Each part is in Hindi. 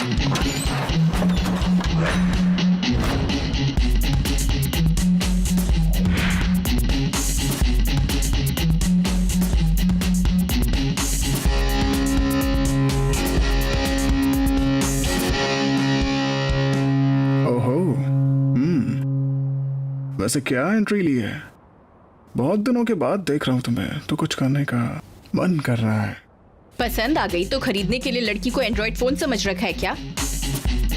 ओहो, वैसे क्या एंट्री ली है? बहुत दिनों के बाद देख रहा हूँ तुम्हें, तो कुछ करने का मन कर रहा है। पसंद आ गई तो खरीदने के लिए लड़की को एंड्रॉइड फोन समझ रखा है क्या?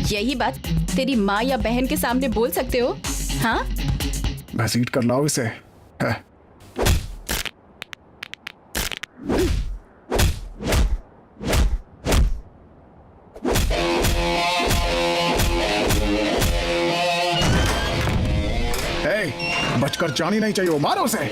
यही बात तेरी माँ या बहन के सामने बोल सकते हो? हाँ, घसीट कर लाओ इसे। है। बचकर जानी नहीं चाहिए, मारो उसे।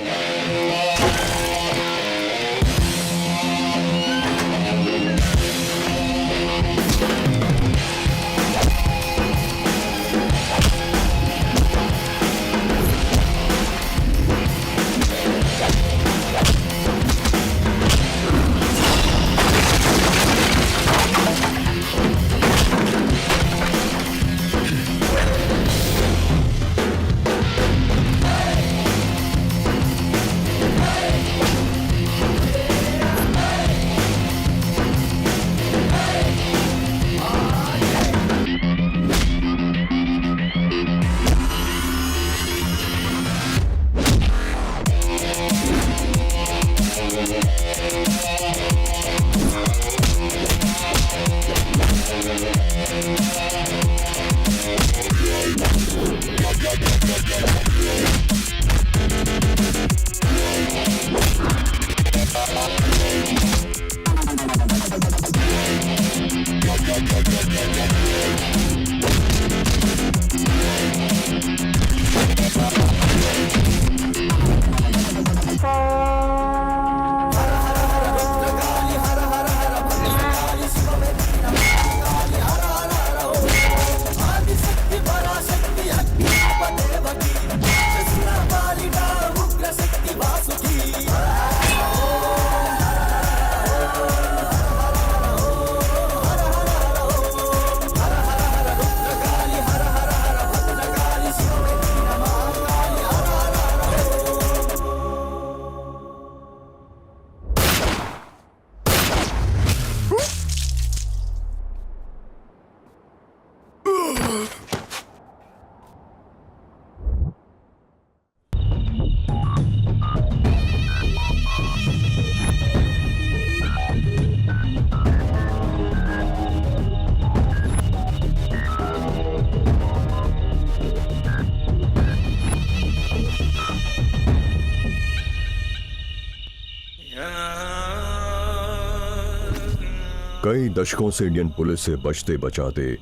कई दशकों से इंडियन पुलिस से बचते बचाते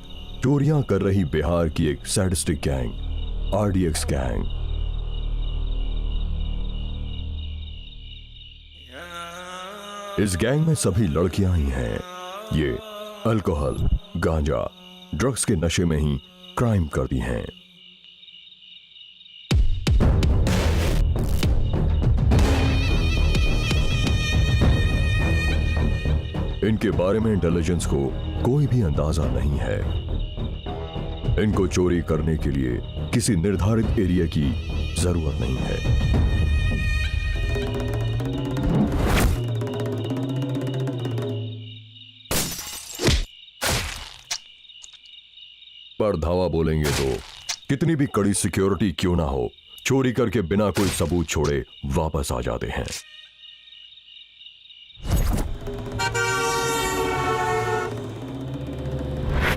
चोरियां कर रही बिहार की एक सैडिस्टिक गैंग, आरडीएक्स गैंग। इस गैंग में सभी लड़कियां ही हैं। ये अल्कोहल, गांजा, ड्रग्स के नशे में ही क्राइम करती हैं। इनके बारे में इंटेलिजेंस को कोई भी अंदाजा नहीं है। इनको चोरी करने के लिए किसी निर्धारित एरिया की जरूरत नहीं है। पर धावा बोलेंगे तो कितनी भी कड़ी सिक्योरिटी क्यों ना हो, चोरी करके बिना कोई सबूत छोड़े वापस आ जाते हैं।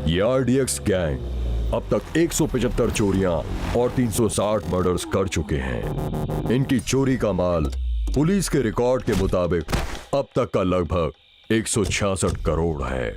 ये आरडीएक्स गैंग अब तक 175 चोरियां और 360 मर्डर्स कर चुके हैं। इनकी चोरी का माल पुलिस के रिकॉर्ड के मुताबिक अब तक का लगभग 166 करोड़ है।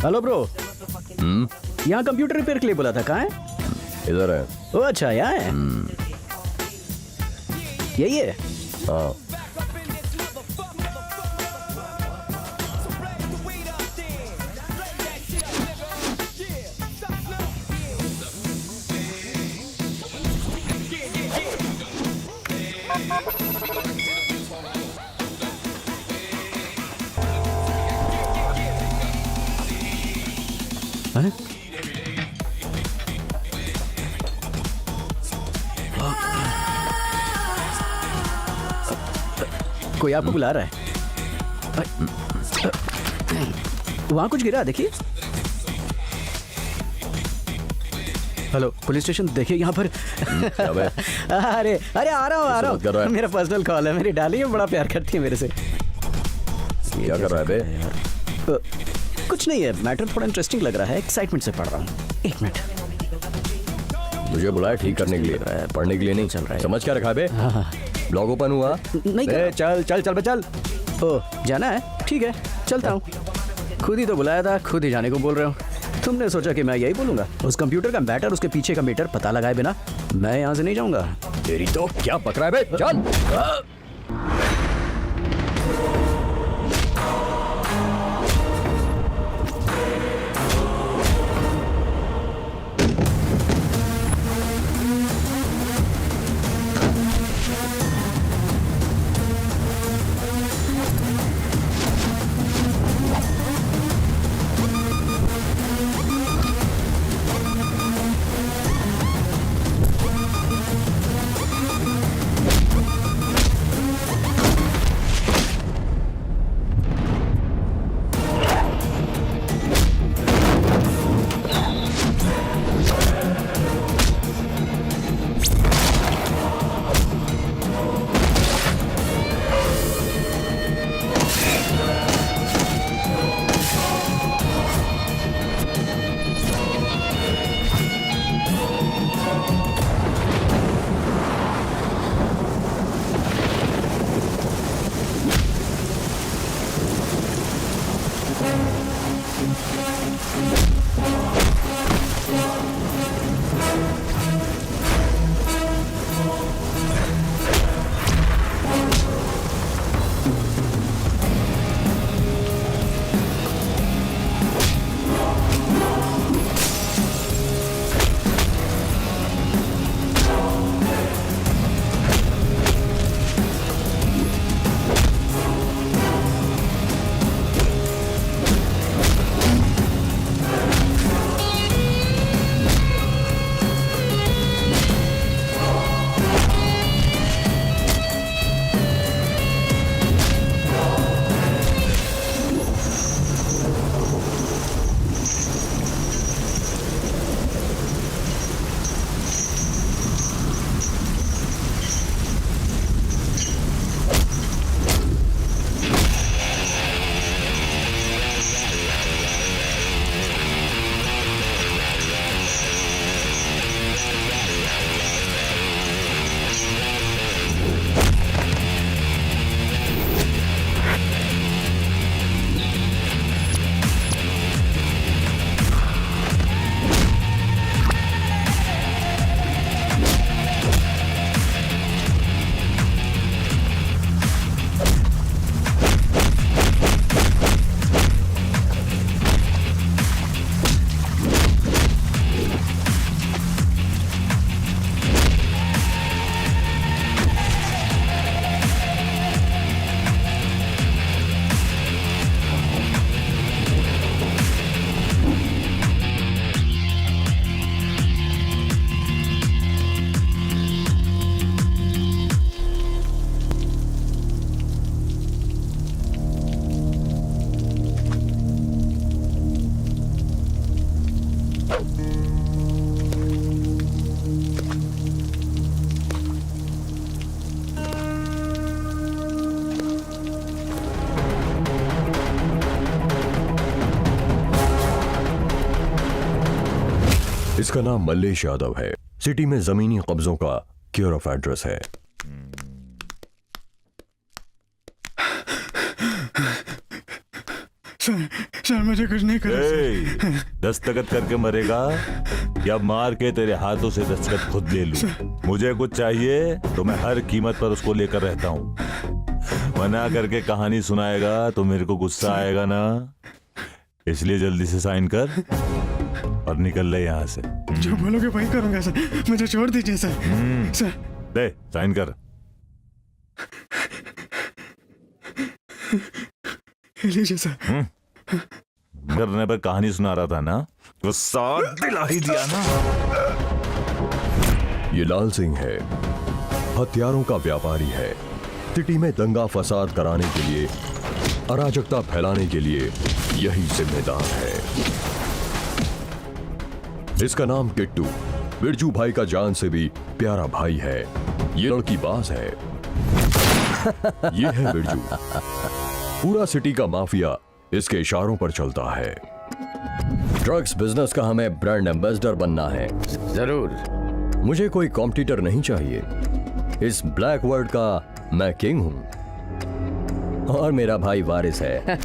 Hello bro. यहाँ कंप्यूटर रिपेयर के लिए बोला था, कहाँ है? इधर है। ओ अच्छा, यहाँ है। यही है। हाँ हैं? कोई आपको बुला रहा है। वहां कुछ गिरा, देखिए। हेलो, पुलिस स्टेशन, देखिए यहाँ पर। क्या बे? अरे अरे, आ रहा मत कर रहा हूँ। है। मेरा पर्सनल कॉल है। मेरी डार्लिंग बड़ा प्यार करती है मेरे से। क्या कर रहा है बे? कुछ नहीं है, मैटर थोड़ा इंटरेस्टिंग लग रहा है, एक्साइटमेंट से पढ़ रहा हूँ। एक मिनट। मुझे बुलाया ठीक करने के लिए, पढ़ने के लिए नहीं। चल रहा है। समझ क्या रखा है बे? ब्लॉग ओपन हुआ नहीं बे, चल चल चल बे चल। ओ, जाना है? ठीक है, चलता हूँ। खुद ही तो बुलाया था, खुद ही जाने को बोल रहे हो। तुमने सोचा कि मैं यही बोलूंगा? उस कंप्यूटर का मैटर, उसके पीछे का मीटर पता लगाए बिना मैं यहाँ से नहीं जाऊंगा। तेरी तो क्या पकड़ा है बे? चल। इसका नाम मल्लेश यादव है। सिटी में जमीनी कब्जों का केयर ऑफ एड्रेस है। सर मुझे कुछ नहीं करा सर। ए, दस्तखत करके मरेगा या मार के तेरे हाथों से दस्तखत खुद ले लूं? मुझे कुछ चाहिए तो मैं हर कीमत पर उसको लेकर रहता हूँ। मना करके कहानी सुनाएगा तो मेरे को गुस्सा आएगा ना, इसलिए जल्दी से साइन कर और निकल ले यहाँ से। जो बोलोगे वही करूंगा सर, मुझे छोड़ दीजिए सर। सर दे साइन कर। लीजिए सर। करने पर कहानी सुना रहा था ना, गुस्सा दिला ही दिया ना। ये लाल सिंह है, हथियारों का व्यापारी है। सिटी में दंगा फसाद कराने के लिए, अराजकता फैलाने के लिए यही जिम्मेदार है। इसका नाम किट्टू, बिरजू भाई का जान से भी प्यारा भाई है। ये लड़की बाज है। ये है बिरजू। पूरा सिटी का माफिया इसके इशारों पर चलता है। ड्रग्स बिजनेस का हमें ब्रांड एम्बेसडर बनना है। जरूर। मुझे कोई कॉम्पिटिटर नहीं चाहिए। इस ब्लैक वर्ल्ड का मैं किंग हूं और मेरा भाई वारिस है।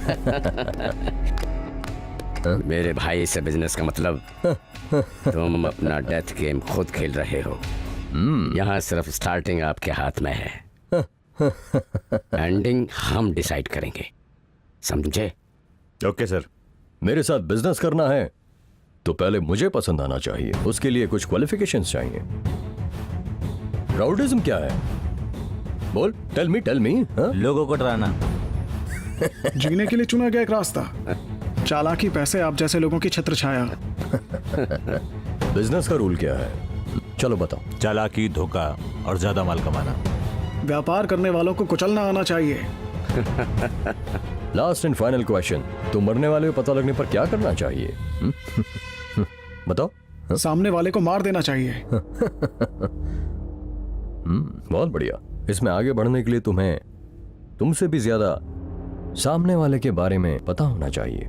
मेरे भाई से बिजनेस का मतलब तुम अपना डेथ गेम खुद खेल रहे हो। यहाँ सिर्फ स्टार्टिंग आपके हाथ में है, एंडिंग हम डिसाइड करेंगे, समझे? Okay sir. मेरे साथ बिजनेस करना है तो पहले मुझे पसंद आना चाहिए। उसके लिए कुछ क्वालिफिकेशंस चाहिए। राउडिज्म क्या है? बोल, टेल मी। लोगों को डराना। जीने के लिए चुना गया एक रास्ता, चालाकी, पैसे, आप जैसे लोगों की छत्र छाया। बिजनेस का रूल क्या है? चलो बताओ। चालाकी, धोखा और ज्यादा माल कमाना। व्यापार करने वालों को कुचलना आना चाहिए। लास्ट एंड फाइनल क्वेश्चन, तुम मरने वाले को पता लगने पर क्या करना चाहिए? बताओ। सामने वाले को मार देना चाहिए। बहुत बढ़िया। इसमें आगे बढ़ने के लिए तुम्हें तुमसे भी ज्यादा सामने वाले के बारे में पता होना चाहिए।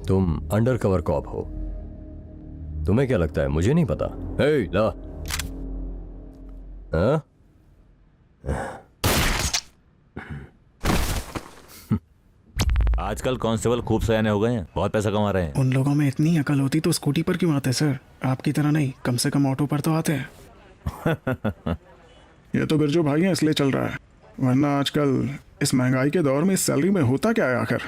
तुम अंडरकवर कॉप हो। तुम्हें क्या लगता है मुझे नहीं पता? हे ला। हाँ? आजकल कांस्टेबल खूब सयाने हो गए हैं, बहुत पैसा कमा रहे हैं। उन लोगों में इतनी अकल होती तो स्कूटी पर क्यों आते सर? आपकी तरह नहीं, कम से कम ऑटो पर तो आते हैं। ये तो बिरजू भाई हैं इसलिए चल रहा है, वरना आजकल इस महंगाई के दौर में इस सैलरी में होता क्या है आखिर?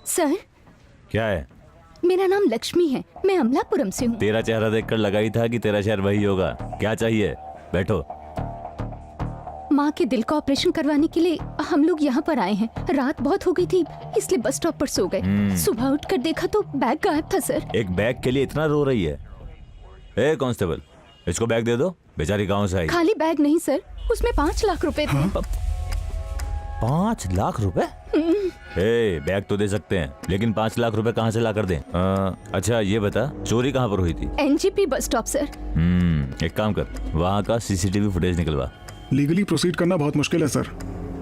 सर, क्या है? मेरा नाम लक्ष्मी है, मैं अमलापुरम से हूँ। तेरा चेहरा देखकर लगा ही था कि तेरा शहर वही होगा। क्या चाहिए? बैठो। माँ के दिल का ऑपरेशन करवाने के लिए हम लोग यहाँ पर आए हैं। रात बहुत हो गई थी इसलिए बस स्टॉप पर सो गए। सुबह उठकर देखा तो बैग गायब था सर। एक बैग के लिए इतना रो रही है? ए कांस्टेबल, इसको बैग दे दो, बेचारी गांव से आई। खाली बैग नहीं सर, उसमें 5 लाख रुपए थे। 5 लाख रुपए? ए, बैग तो दे सकते हैं, लेकिन 5 लाख रुपए कहाँ से ला कर दें? अच्छा ये बता, चोरी कहाँ पर हुई थी? NGP bus stop sir. एक काम कर, वहाँ का सीसीटीवी फुटेज निकलवा। लीगली प्रोसीड करना बहुत मुश्किल है सर।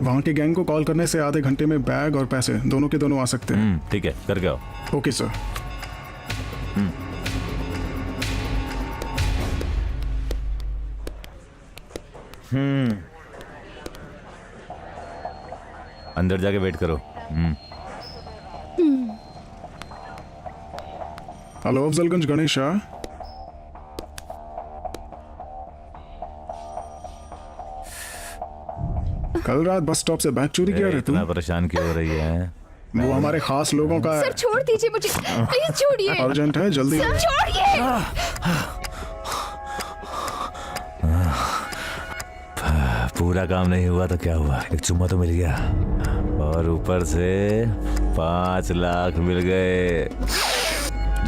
वहाँ के गैंग को कॉल करने से आधे घंटे में बैग और पैसे दोनों के दोनों आ सकते हैं। ठीक है, करके आओ। Okay sir. अंदर जाके वेट करो। हेलो, अफजलगंज गणेश शाह। कल रात बस स्टॉप से बैग चोरी किया रे तू? इतना परेशान क्यों हो रही है? वो हमारे खास लोगों का सर है। छोड़ दीजिए मुझे, प्लीज छोड़िए। अर्जेंट है, जल्दी। सर छोड़िए। पूरा काम नहीं हुआ तो क्या हुआ, एक चुम्मा तो मिल गया और ऊपर से 5 लाख मिल गए।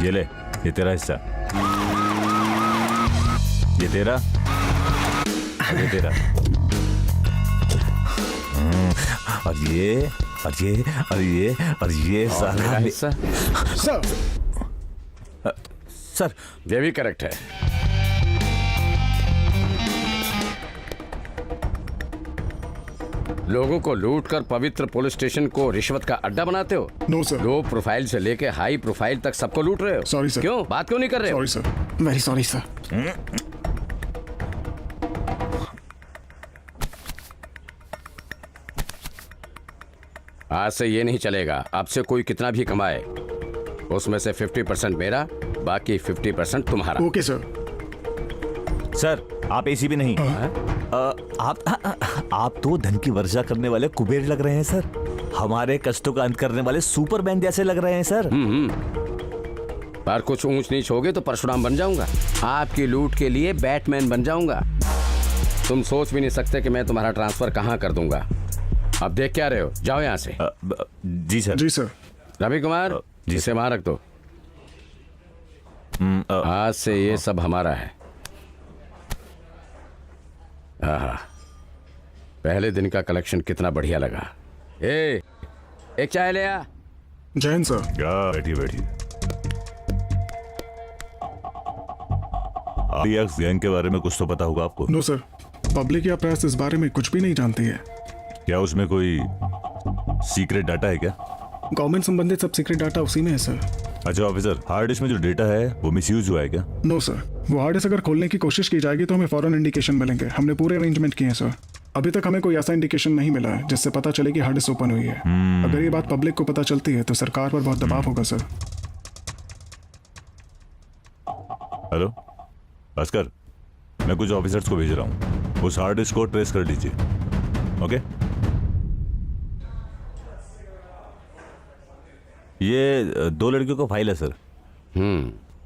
ये ले, ये तेरा हिस्सा, ये तेरा, ये तेरा, और ये और ये और ये और ये सारा हिस्सा सर, सर। ये भी करेक्ट है। लोगों को लूट कर पवित्र पुलिस स्टेशन को रिश्वत का अड्डा बनाते हो। No sir. लो प्रोफाइल से लेके हाई प्रोफाइल तक सबको लूट रहे हो। Sorry sir. क्यों बात क्यों नहीं कर रहे हो? Sorry sir, very sorry sir. आज से ये नहीं चलेगा। अब से कोई कितना भी कमाए उसमें से 50% मेरा, बाकी 50% तुम्हारा। Okay sir. सर आप एसी भी नहीं। आप तो धन की वर्षा करने वाले कुबेर लग रहे हैं सर। हमारे कष्टों का अंत करने वाले सुपरमैन जैसे लग रहे हैं सर। पर कुछ ऊंच नीच होगे तो परशुराम बन जाऊंगा। आपकी लूट के लिए बैटमैन बन जाऊंगा। तुम सोच भी नहीं सकते कि मैं तुम्हारा ट्रांसफर कहां कर दूंगा। अब देख क्या रहे हो, जाओ यहां से। जी सर। जी सर। रवि कुमार जी इसे वहां रख दो। आज से ये सब हमारा है। आहा, पहले दिन का कलेक्शन कितना बढ़िया लगा। एक चाय ले आ। जय हिंद सर। क्या बैठिए बैठिए। RDX गैंग के बारे में कुछ तो पता होगा आपको। नो सर, पब्लिक या प्रेस इस बारे में कुछ भी नहीं जानती है। क्या उसमें कोई सीक्रेट डाटा है क्या? गवर्नमेंट संबंधित सब सीक्रेट डाटा उसी में है सर। अच्छा ऑफिसर, हार्ड डिस्क में जो डेटा है वो मिसयूज हुआ है क्या? नो सर, वो हार्ड डिस्क अगर खोलने की कोशिश की जाएगी तो हमें फौरन इंडिकेशन मिलेंगे। हमने पूरे अरेंजमेंट किए हैं सर। अभी तक हमें कोई ऐसा इंडिकेशन नहीं मिला है जिससे पता चले कि हार्ड डिस्क ओपन हुई है। अगर ये बात पब्लिक को पता चलती है तो सरकार पर बहुत दबाव होगा सर। हेलो भास्कर, मैं कुछ ऑफिसर्स को भेज रहा हूँ, उस हार्ड डिस्क को ट्रेस कर लीजिए। ओके? ये 2 लड़कियों का फाइल है सर।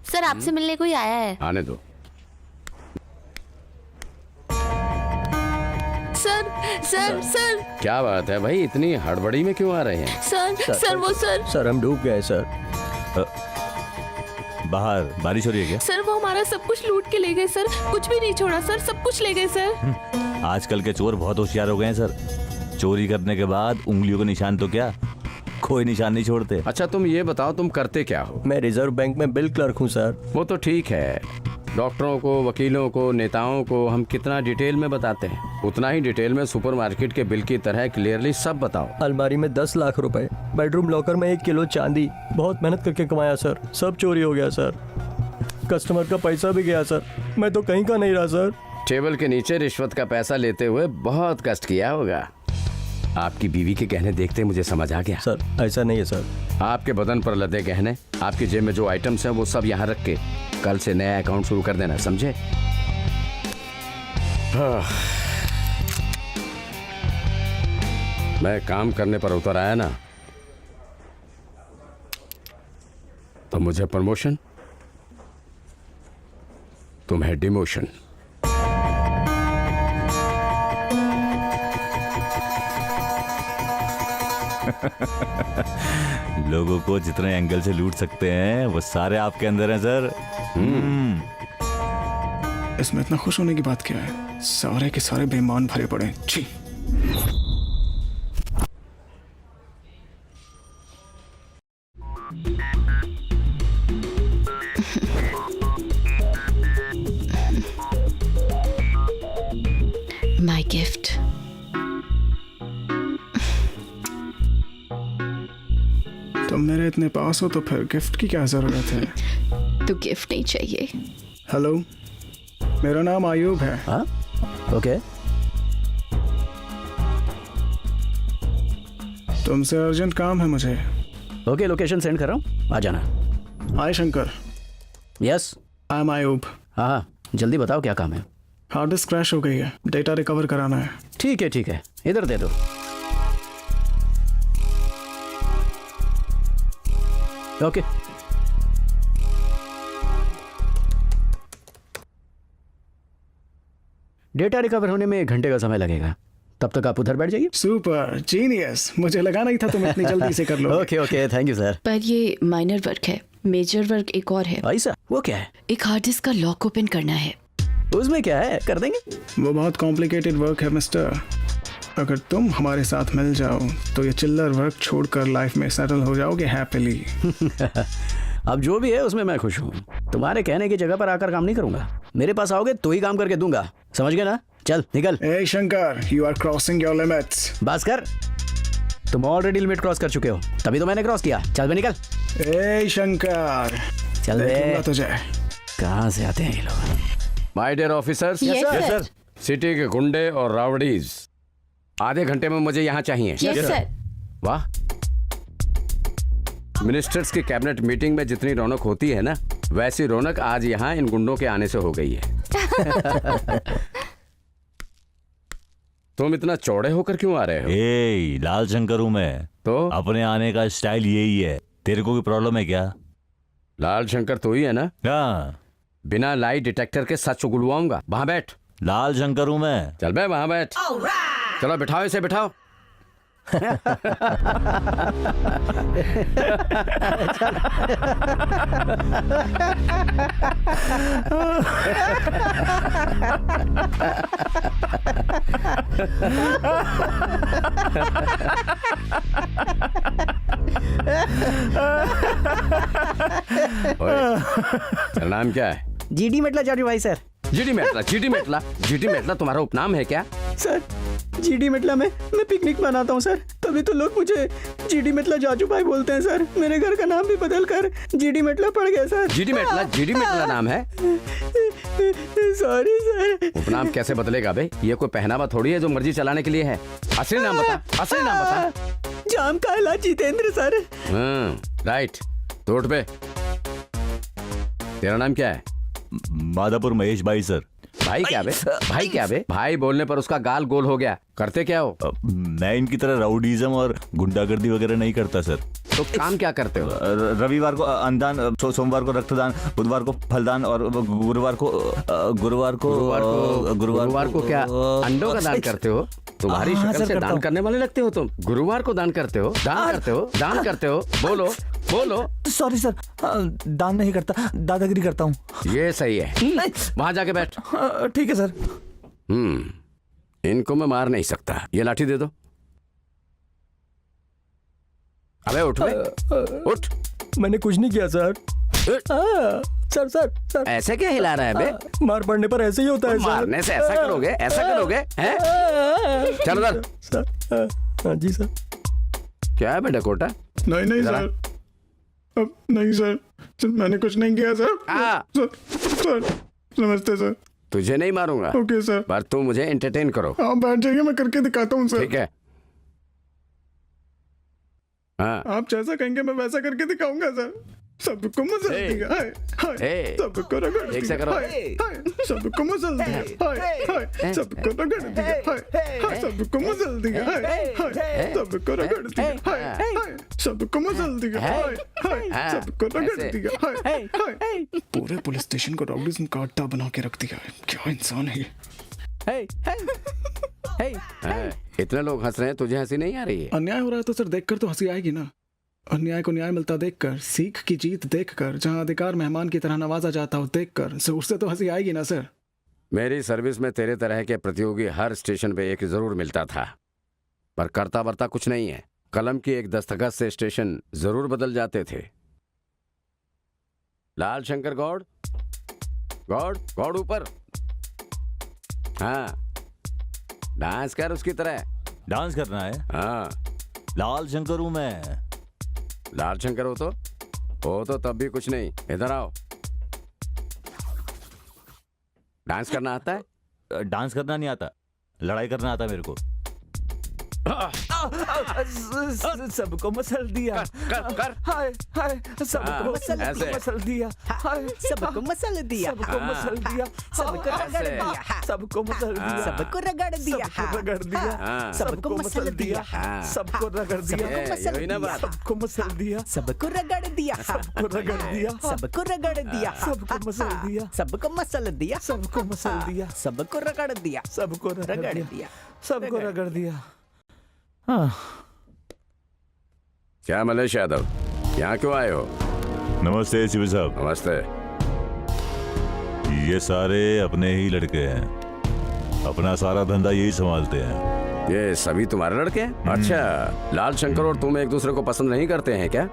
सर आपसे मिलने कोई आया है। आने दो। सर सर सर क्या बात है भाई, इतनी हड़बड़ी में क्यों आ रहे हैं? सर वो सर हम डूब गए सर। बाहर बारिश हो रही है क्या? सर वो हमारा सब कुछ लूट के ले गए सर। कुछ भी नहीं छोड़ा सर, सब कुछ ले गए सर। आजकल के चोर बहुत होशियार हो गए हैं सर। चोरी करने के बाद उंगलियों के निशान तो क्या, कोई निशान नहीं छोड़ते। अच्छा तुम ये बताओ, तुम करते क्या हो? मैं रिजर्व बैंक में बिल क्लर्क हूँ सर। वो तो ठीक है, डॉक्टरों को, वकीलों को, नेताओं को हम कितना डिटेल में बताते हैं, उतना ही डिटेल में सुपरमार्केट के बिल की तरह क्लियरली सब बताओ। अलमारी में 10 लाख रुपए, बेडरूम लॉकर में 1 किलो चांदी, बहुत मेहनत करके कमाया सर, सब चोरी हो गया सर। कस्टमर का पैसा भी गया सर, मैं तो कहीं का नहीं रहा सर। टेबल के नीचे रिश्वत का पैसा लेते हुए बहुत कष्ट किया होगा। आपकी बीवी के गहने देखते मुझे समझ आ गया। सर ऐसा नहीं है सर। आपके बदन पर लदे गहने, आपकी जेब में जो आइटम्स हैं वो सब यहाँ रख के कल से नया अकाउंट शुरू कर देना, समझे? मैं काम करने पर उतर आया ना तो मुझे प्रमोशन, तुम्हें डिमोशन। लोगों को जितने एंगल से लूट सकते हैं वो सारे आपके अंदर हैं सर। इसमें इतना खुश होने की बात क्या है? सारे के सारे बेईमान भरे पड़े हैं। छी। My gift. तुम मेरे इतने पास हो तो फिर गिफ्ट की क्या जरूरत है? तो गिफ्ट नहीं चाहिए। हेलो, मेरा नाम आयूब है। हाँ ओके। तुमसे अर्जेंट काम है मुझे। ओके, लोकेशन सेंड कर रहा हूँ, आ जाना। Hi Shankar, yes. I am Ayub. हाँ जल्दी बताओ क्या काम है। हार्ड डिस्क क्रैश हो गई है, डेटा रिकवर कराना है। ठीक है, इधर दे दो। ओके। डेटा रिकवर होने में 1 घंटे का समय लगेगा, तब तक आप उधर बैठ जाइए। सुपर जीनियस, मुझे लगा नहीं था तुम इतनी जल्दी से कर लो। Okay, thank you sir. पर ये माइनर वर्क है, मेजर वर्क एक और है। ऐसा? वो क्या है? एक हार्ड डिस्क का लॉक ओपन करना है। उसमें क्या है, कर देंगे। वो बहुत कॉम्प्लिकेटेड वर्क है मिस्टर। अगर तुम हमारे साथ मिल जाओ तो ये चिल्लर वर्क छोड़कर लाइफ में सेटल हो जाओगे हैप्पीली। अब जो भी है उसमें मैं खुश हूँ। तुम्हारे कहने की जगह पर आकर काम नहीं करूंगा। मेरे पास आओगे तो ही काम करके दूंगा, समझ गए ना? चल निकल। ए Shankar, you are crossing your limits. Bhaskar, तुम ऑलरेडी लिमिट क्रॉस कर चुके हो, तभी तो मैंने क्रॉस किया। चल बे निकल। ए शंकर, चल देखूंगा बे। तुझे। कहाँ से आते हैं ये लोग? My dear officers, Yes, sir. City के गुंडे और रावडीज आधे घंटे में मुझे यहाँ चाहिए। Yes sir. वाह, मिनिस्टर्स की कैबिनेट मीटिंग में जितनी रौनक होती है ना, वैसी रौनक आज यहाँ इन गुंडों के आने से हो गई है। तुम इतना चौड़े होकर क्यों आ रहे हो? लाल शंकर हूं मैं। तो अपने आने का स्टाइल यही है। तेरे को कोई प्रॉब्लम है क्या? लाल शंकर तो ही है ना? हाँ, बिना लाई डिटेक्टर के सच उगलवाऊंगा। वहां बैठ। लाल शंकर हूं मैं। चल बे वहां बैठ। चलो बिठाओ इसे, बिठाओ। तेरा नाम क्या है? जीडी मेटला चाचू भाई सर। जीडी मेटला, जीडी मेटला, जीडी मेटला तुम्हारा उपनाम है क्या? सर जीडी मेटला में मैं पिकनिक मनाता हूँ सर, तभी तो लोग मुझे जीडी मेटला चाचू भाई बोलते हैं सर। मेरे घर का नाम भी बदल कर जीडी मेटला पड़ गया सर। जीडी मेटला, जीडी मेटला नाम है? Sorry sir. उपनाम कैसे बदलेगा बे? ये कोई पहनावा थोड़ी है जो मर्जी चलाने के लिए है। असली नाम बता, असली नाम बता। जाम काला जितेंद्र सर। राइट, तो उठ बे। तेरा नाम क्या है? माधापुर महेश भाई सर। भाई क्या बे? भाई क्या बे? भाई बोलने पर उसका गाल गोल हो गया। करते क्या हो? मैं इनकी तरह राउडीजम और गुंडागर्दी वगैरह नहीं करता सर। तो काम क्या करते हो? रविवार को अन्नदान, सोमवार को रक्तदान, बुधवार को फलदान और गुरुवार को क्या अंडों का दान करते हो? तुम्हारी शक्ल से दान करने वाले लगते हो तुम। गुरुवार को दान करते हो, दान करते हो, दान करते हो। बोलो बोलो। सॉरी सर, दान नहीं करता, दादागिरी करता हूँ। ये सही है, वहां जाके बैठ। ठीक है सर। इनको मैं मार नहीं सकता। ये लाठी दे दो। अबे उठ बे, उठ। मैंने कुछ नहीं किया सर। सर सर सर, ऐसे क्या हिला रहा है बे? मार पड़ने पर ऐसे ही होता है सर। मारने से ऐसा करोगे, ऐसा करोगे हैं? चल उधर। सर हाँ जी सर। क्या है बेटा कोटा? नहीं नहीं सर, अब नहीं सर, मैंने कुछ नहीं किया सर। सर नमस्ते सर। तुझे नहीं मारूंगा। ओके सर, पर तू मुझे एंटरटेन करो। आप बैठ जाइए, मैं करके दिखाता हूँ सर। ठीक है। हाँ। आप जैसा कहेंगे मैं वैसा करके दिखाऊंगा सर। सबको मसल दिया, हाय हाय, सबको रगड़ दिया, एक से करो। हाय हाय, सबको मसल दिया, हाय हाय, सबको रगड़ दिया, हाय हाय, सबको मसल दिया, हाय हाय, सबको रगड़ दिया, हाय हाय, सबको मसल दिया, हाय हाय, सबको रगड़ दिया, हाय हाय। पूरे पुलिस स्टेशन को राउडीज़म का अड्डा बना के रख दिया है। क्या इंसान है ये? इतने लोग हंस रहे हैं, तुझे हंसी नहीं आ रही है? अन्याय हो रहा है तो सर देखकर तो हंसी आएगी ना। अन्याय को न्याय मिलता देखकर, सीख की जीत देखकर, जहां अधिकार मेहमान की तरह नवाजा जाता हो देखकर, उससे तो हंसी आएगी ना सर। मेरी सर्विस में तेरे तरह के प्रतियोगी हर स्टेशन पे एक जरूर मिलता था, पर करता बरता कुछ नहीं है। कलम की एक दस्तखत से स्टेशन जरूर बदल जाते थे। लाल शंकर गौड़, गौड़ गौड़ ऊपर। हाँ, डांस कर उसकी तरह। डांस करना है? हाँ। लाल शंकर हूं मैं। लाल शंकर हो तो तब भी कुछ नहीं। इधर आओ। डांस करना आता है? डांस करना नहीं आता, लड़ाई करना आता मेरे को। सबको मसल दिया, कर। हाय हाय, सबको मसल दिया, हाय सबको मसल दिया, सबको मसल दिया, सबको रगड़ दिया, सबको मसल दिया, सबको रगड़ दिया, सबको रगड़ दिया, सबको मसल दिया, सबको रगड़ दिया, यही ना बात। सबको मसल दिया, सबको रगड़ दिया, सबको रगड़ दिया, सबको रगड़ दिया, सबको मसल दिया, सबको मसल दिया, सबको मसल दिया, सबको रगड़ दिया, सबको रगड़ दिया, सबको रगड़ दिया। क्या मलेश यादव, यहाँ क्यों आए हो? नमस्ते शिव साहब। नमस्ते। ये सारे अपने ही लड़के हैं, अपना सारा धंधा यही संभालते हैं। ये सभी तुम्हारे लड़के हैं? अच्छा, लाल शंकर और तुम एक दूसरे को पसंद नहीं करते हैं क्या?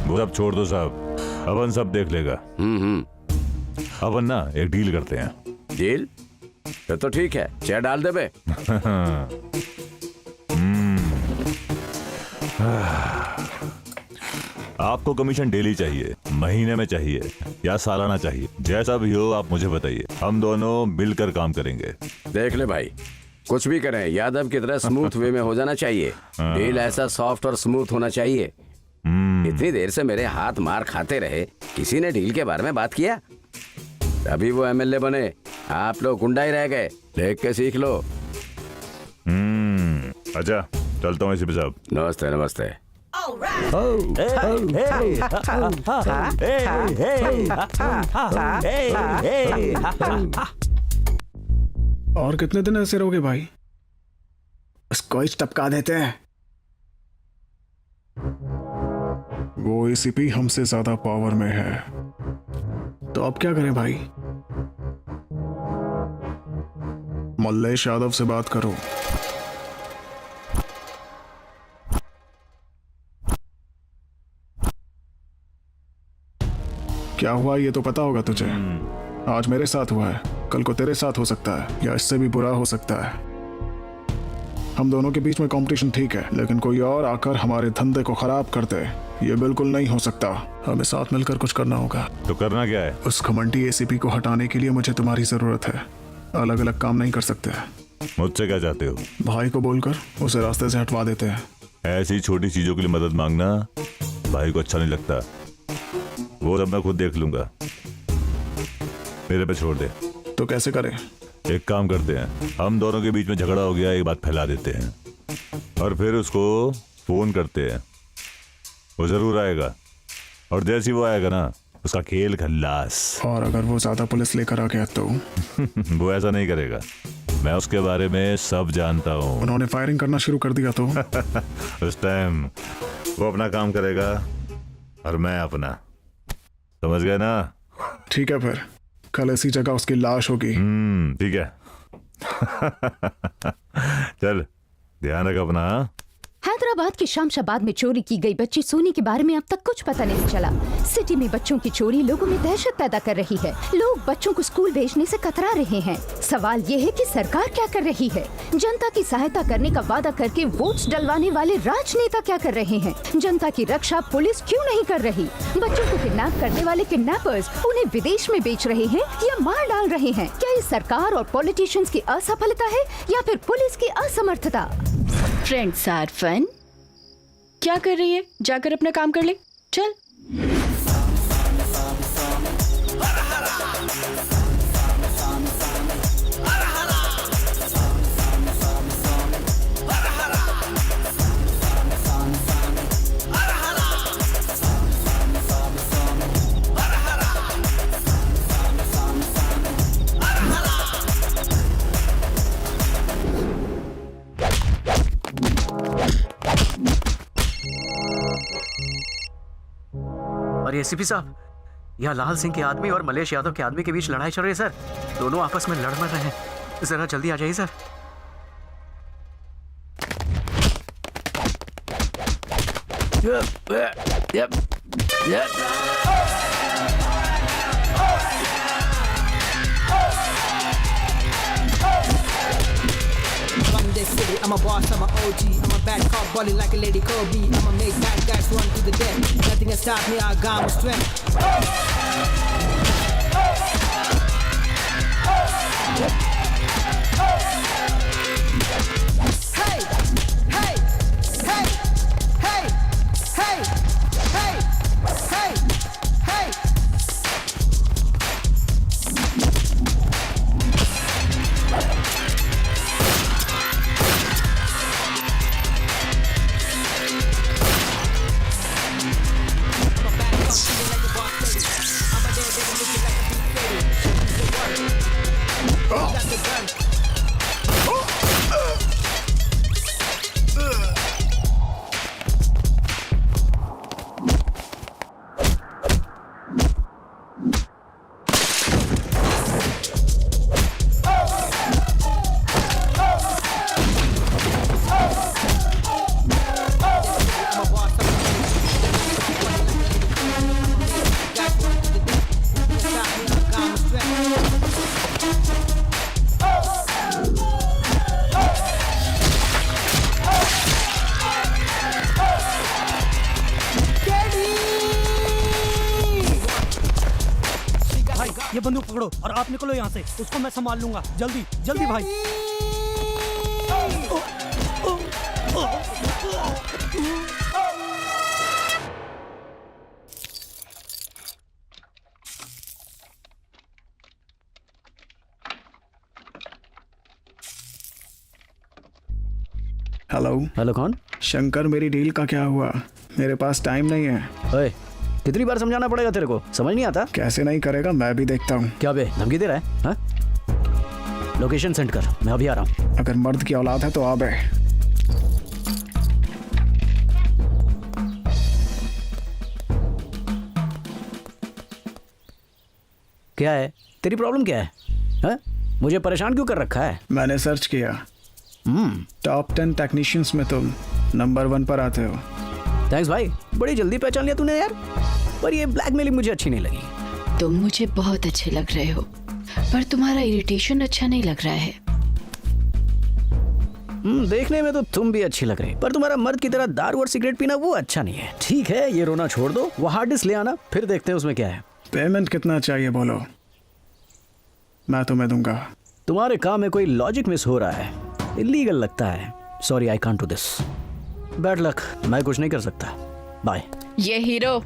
वो सब छोड़ दो साहब, अपन सब देख लेगा। अपन ना एक डील करते हैं। डील? फिर तो ठीक है, चेयर डाल दे बे। आपको कमीशन डेली चाहिए, महीने में चाहिए या सालाना चाहिए? जैसा भी हो आप मुझे बताइए, हम दोनों मिलकर काम करेंगे। देख ले भाई, कुछ भी करें यादव की तरह स्मूथ वे में हो जाना चाहिए। डील ऐसा सॉफ्ट और स्मूथ होना चाहिए इतनी देर से मेरे हाथ मार खाते रहे, किसी ने डील के बारे में बात किया? तभी वो एमएलए बने, आप लोग गुंडा ही रह गए। देख के सीख लो। अच्छा चलता हूँ एसीपी साहब। नमस्ते नमस्ते। और कितने दिन ऐसे रहोगे भाई? इसको ही टपका देते हैं। वो एसीपी हमसे ज्यादा पावर में है, तो अब क्या करें भाई? मल्लेश यादव से बात करो। क्या हुआ ये तो पता होगा तुझे। आज मेरे साथ हुआ है, कल को तेरे साथ हो सकता है, या इससे भी बुरा हो सकता है। हम दोनों के बीच में कंपटीशन ठीक है, लेकिन कोई और आकर हमारे धंधे को खराब कर दे, ये बिल्कुल नहीं हो सकता। हमें साथ मिलकर कुछ करना होगा। तो करना क्या है? उस घमंडी एसीपी को हटाने के लिए मुझे तुम्हारी जरूरत है। अलग अलग काम नहीं कर सकते। मुझसे क्या चाहते हो? भाई को बोलकर उसे रास्ते से हटवा देते हैं। ऐसी छोटी चीजों के लिए मदद मांगना भाई को अच्छा नहीं लगता। वो सब मैं खुद देख लूंगा, मेरे पे छोड़ दे। तो कैसे करें? एक काम करते हैं, हम दोनों के बीच में झगड़ा हो गया, एक बात फैला देते हैं और फिर उसको फोन करते हैं। वो जरूर आएगा और जैसे ही वो आएगा ना, उसका खेल खल्लास। और अगर वो ज्यादा पुलिस लेकर आ गया तो? वो ऐसा नहीं करेगा, मैं उसके बारे में सब जानता हूँ। उन्होंने फायरिंग करना शुरू कर दिया तो? उस टाइम वो अपना काम करेगा और मैं अपना, समझ गए ना? ठीक है, फिर कल ऐसी जगह उसकी लाश होगी। ठीक है। चल ध्यान रख अपना। हैदराबाद के शामशाबाद में चोरी की गई बच्ची सोनी के बारे में अब तक कुछ पता नहीं चला। सिटी में बच्चों की चोरी लोगों में दहशत पैदा कर रही है। लोग बच्चों को स्कूल भेजने से कतरा रहे हैं। सवाल ये है कि सरकार क्या कर रही है? जनता की सहायता करने का वादा करके वोट्स डलवाने वाले राजनेता क्या कर रहे हैं? जनता की रक्षा पुलिस क्यों नहीं कर रही? बच्चों को किडनैप करने वाले किडनैपर्स उन्हें विदेश में बेच रहे हैं या मार डाल रहे हैं। क्या ये सरकार और पॉलिटिशियंस की असफलता है या फिर पुलिस की असमर्थता? Friends are fun. क्या कर रही है? जाकर अपना काम कर ले, चल। और एसीपी साहब, यहाँ लाल सिंह के आदमी और मलेश यादव के आदमी के बीच लड़ाई चल रही है सर। दोनों आपस में लड़ मर रहे हैं। जरा जल्दी आ जाइए sir. City. I'm a boss, I'm a OG. I'm a bad cop, balling like a lady Kobe. I'ma make bad guys run to the dead. Nothing can stop me, I got my strength. Hey, hey, hey, hey, hey, hey, hey, hey. ये बंदूक पकड़ो और आप निकलो यहाँ से। उसको मैं संभाल लूंगा। जल्दी जल्दी भाई। हेलो। हेलो, कौन? शंकर, मेरी डील का क्या हुआ? मेरे पास टाइम नहीं है। ओए, कितनी बार समझाना पड़ेगा तेरे को? समझ नहीं आता? कैसे नहीं करेगा, मैं भी देखता हूँ। क्या बे, धमकी दे रहा है? हाँ? लोकेशन सेंड कर, मैं अभी आ रहा हूँ। अगर मर्द की औलाद है तो आ बे। क्या है तेरी प्रॉब्लम, क्या है? हाँ? मुझे परेशान क्यों कर रखा है? मैंने सर्च किया, टॉप 10 टेक्नीशियंस में तुम नंबर 1 पर आते हो। थैंक्स भाई, बड़ी जल्दी पहचान लिया तूने यार। पर ये ब्लैकमेलिंग मुझे अच्छी नहीं लगी। तुम मुझे बहुत अच्छे लग रहे हो, पर तुम्हारा इरिटेशन अच्छा नहीं लग रहा है। देखने में तो तुम भी अच्छी लग रही, पर तुम्हारा मर्द की तरह दारू और सिगरेट पीना वो अच्छा नहीं है। ठीक है, ये रोना छोड़ दो, वो हार्ड डिस्क ले आना, फिर देखते हैं उसमें क्या है। पेमेंट कितना चाहिए बोलो, मैं तुम्हें दूंगा। तुम्हारे काम में कोई लॉजिक मिस हो रहा है, इलीगल लगता है। Sorry, I can't do this. Bad luck, मैं कुछ नहीं कर सकता। बाय। ये हीरो,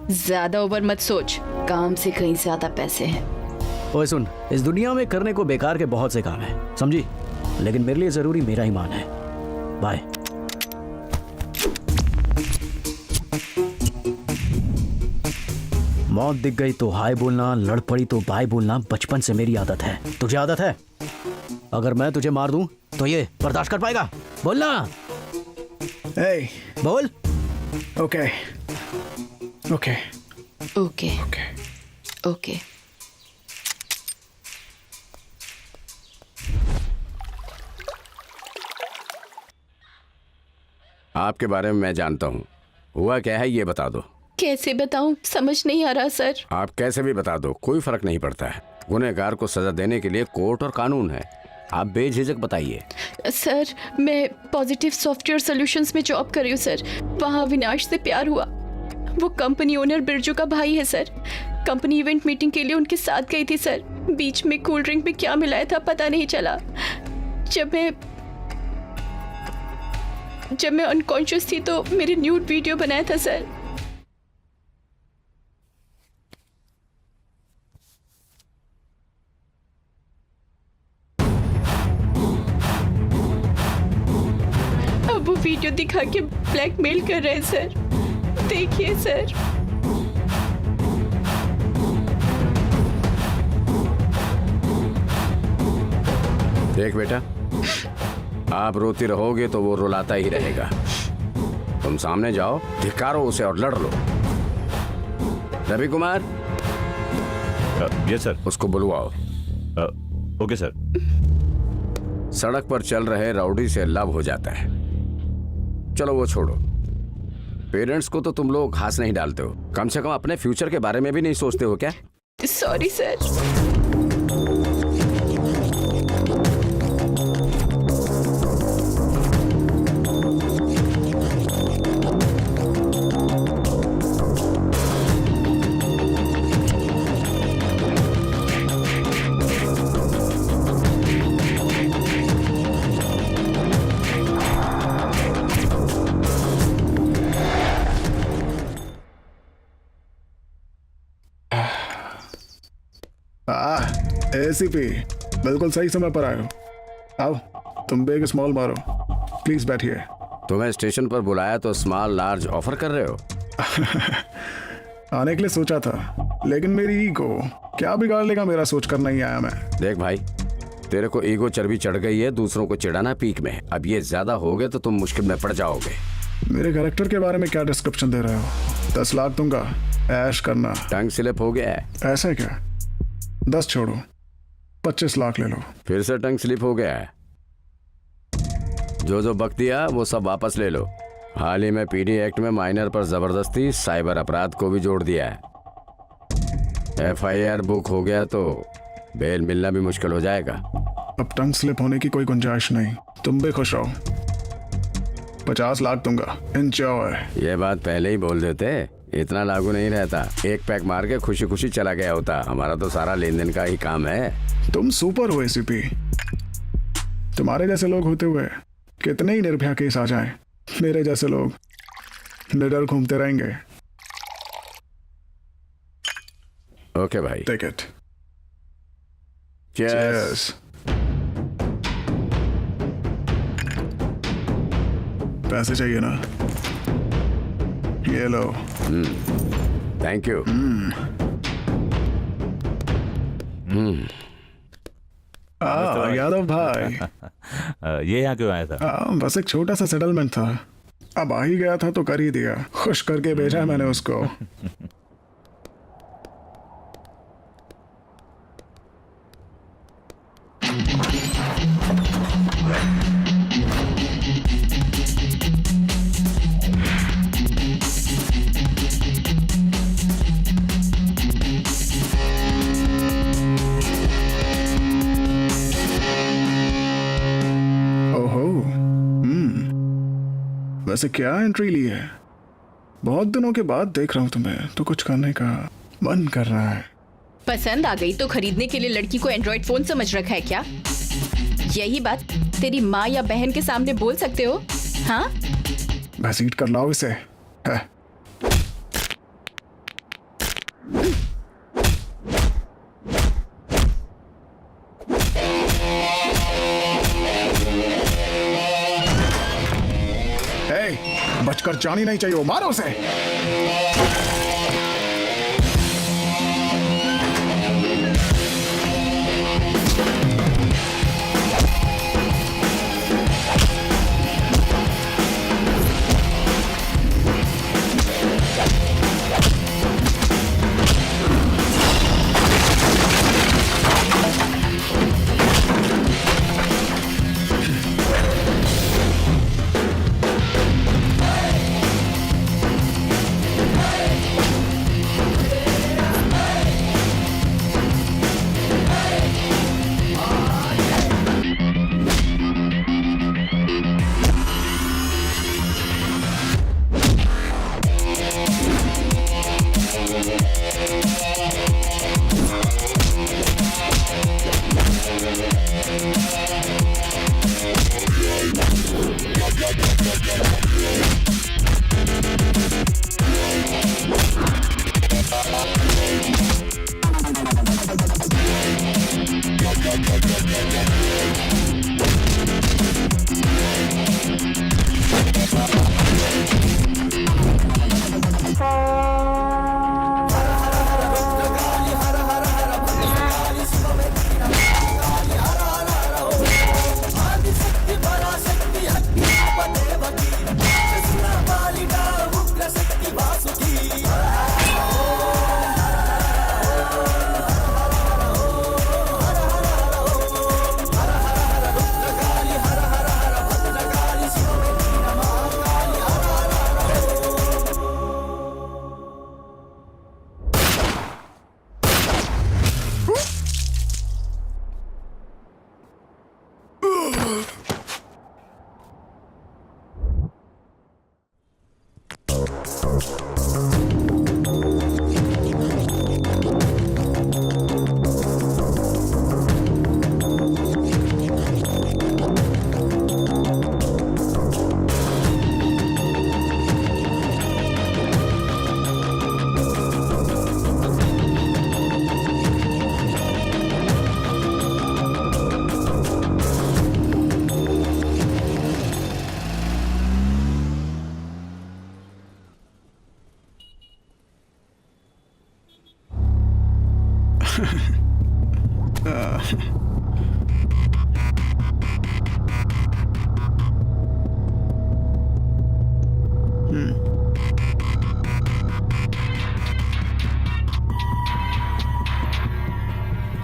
ज्यादा ओवर मत सोच, काम से कहीं ज्यादा पैसे हैं। ओए सुन, इस दुनिया में करने को बेकार के बहुत से काम है, समझी? लेकिन मेरे लिए जरूरी मेरा ईमान है। बाय। मौत दिख गई तो हाय बोलना, लड़ पड़ी तो बाय बोलना बचपन से मेरी आदत है। तुझे आदत है? अगर मैं तुझे मार दूं तो ये बर्दाश्त कर पाएगा? बोलना। Hey, बोल। okay. Okay. Okay Okay. Okay. आपके बारे में मैं जानता हूँ, हुआ क्या है ये बता दो। कैसे बताऊं, समझ नहीं आ रहा सर। आप कैसे भी बता दो, कोई फर्क नहीं पड़ता है। गुनहगार को सजा देने के लिए कोर्ट और कानून है। आप बेझिझक बताइए। सर, मैं पॉजिटिव सॉफ्टवेयर सॉल्यूशंस में जॉब कर रही हूँ सर। वहाँ अविनाश से प्यार हुआ। वो कंपनी ओनर बिरजू का भाई है सर। कंपनी इवेंट मीटिंग के लिए उनके साथ गई थी सर। बीच में कोल्ड ड्रिंक में क्या मिलाया था पता नहीं चला। जब मैं अनकॉन्शियस थी तो मेरी न्यूड वीडियो बनाया था सर। अब वो वीडियो दिखा के ब्लैकमेल कर रहे हैं सर। देखिए सर। देख बेटा, आप रोती रहोगे तो वो रुलाता ही रहेगा। तुम सामने जाओ, धिक्कारो उसे और लड़ लो। Ravi Kumar, yes sir. उसको बुलवाओ। Okay sir. सड़क पर चल रहे राउडी से लव हो जाता है। चलो वो छोड़ो, पेरेंट्स को तो तुम लोग घास नहीं डालते हो, कम से कम अपने फ्यूचर के बारे में भी नहीं सोचते हो क्या? Sorry sir. एसीपी, बिल्कुल सही समय पर आए हो। आओ, तुम भी एक स्मॉल मारो। प्लीज बैठिए। तुम्हें स्टेशन पर बुलाया तो स्मॉल लार्ज ऑफर कर रहे हो? आने के लिए सोचा था, लेकिन मेरी ईगो क्या बिगाड़ लेगा मेरा सोच कर नहीं आया मैं। देख भाई, तेरे को ईगो चर्बी चढ़ गई है, दूसरों को चिढ़ाना पीक में। अब ये ज्यादा हो गए तो तुम मुश्किल में पड़ जाओगे। मेरे कैरेक्टर के बारे में क्या डिस्क्रिप्शन दे रहे हो? 10 लाख दूंगा, ऐश करना। टंग स्लिप हो गया है। ऐसा है क्या? 10 छोड़ो, 25 लाख ले लो। फिर से टंग स्लिप हो गया है। जो बक दिया वो सब वापस ले लो। हाल ही में पीडी एक्ट में माइनर पर जबरदस्ती साइबर अपराध को भी जोड़ दिया है। FIR बुक हो गया तो बेल मिलना भी मुश्किल हो जाएगा। अब टंग स्लिप होने की कोई गुंजाइश नहीं। तुम भी खुश रहो। 50 लाख दूंगा, एंजॉय। ये बात पहले ही बोल देते, इतना लागू नहीं रहता। एक पैक मार के खुशी खुशी चला गया होता। हमारा तो सारा लेन देन का ही काम है। तुम सुपर हो एसीपी। तुम्हारे जैसे लोग होते हुए कितने ही निर्भया केस आ जाएं, मेरे जैसे लोग निडर घूमते रहेंगे। ओके भाई, टेक इट। चीयर्स। पैसे चाहिए ना? ये लो। Thank you. यादव भाई। ये यहाँ क्यों आया था? बस एक छोटा सा सेटलमेंट था, अब आ ही गया था तो कर ही दिया। खुश करके भेजा मैंने उसको। ओहो, वैसे क्या एंट्री ली है? बहुत दिनों के बाद देख रहा हूँ तुम्हें, तो कुछ करने का मन कर रहा है। पसंद आ गई तो खरीदने के लिए लड़की को एंड्रॉइड फोन समझ रखा है क्या? यही बात तेरी माँ या बहन के सामने बोल सकते हो? हाँ, घसीट कर लाओ इसे। है। बचकर जानी नहीं चाहिए, मारो उसे।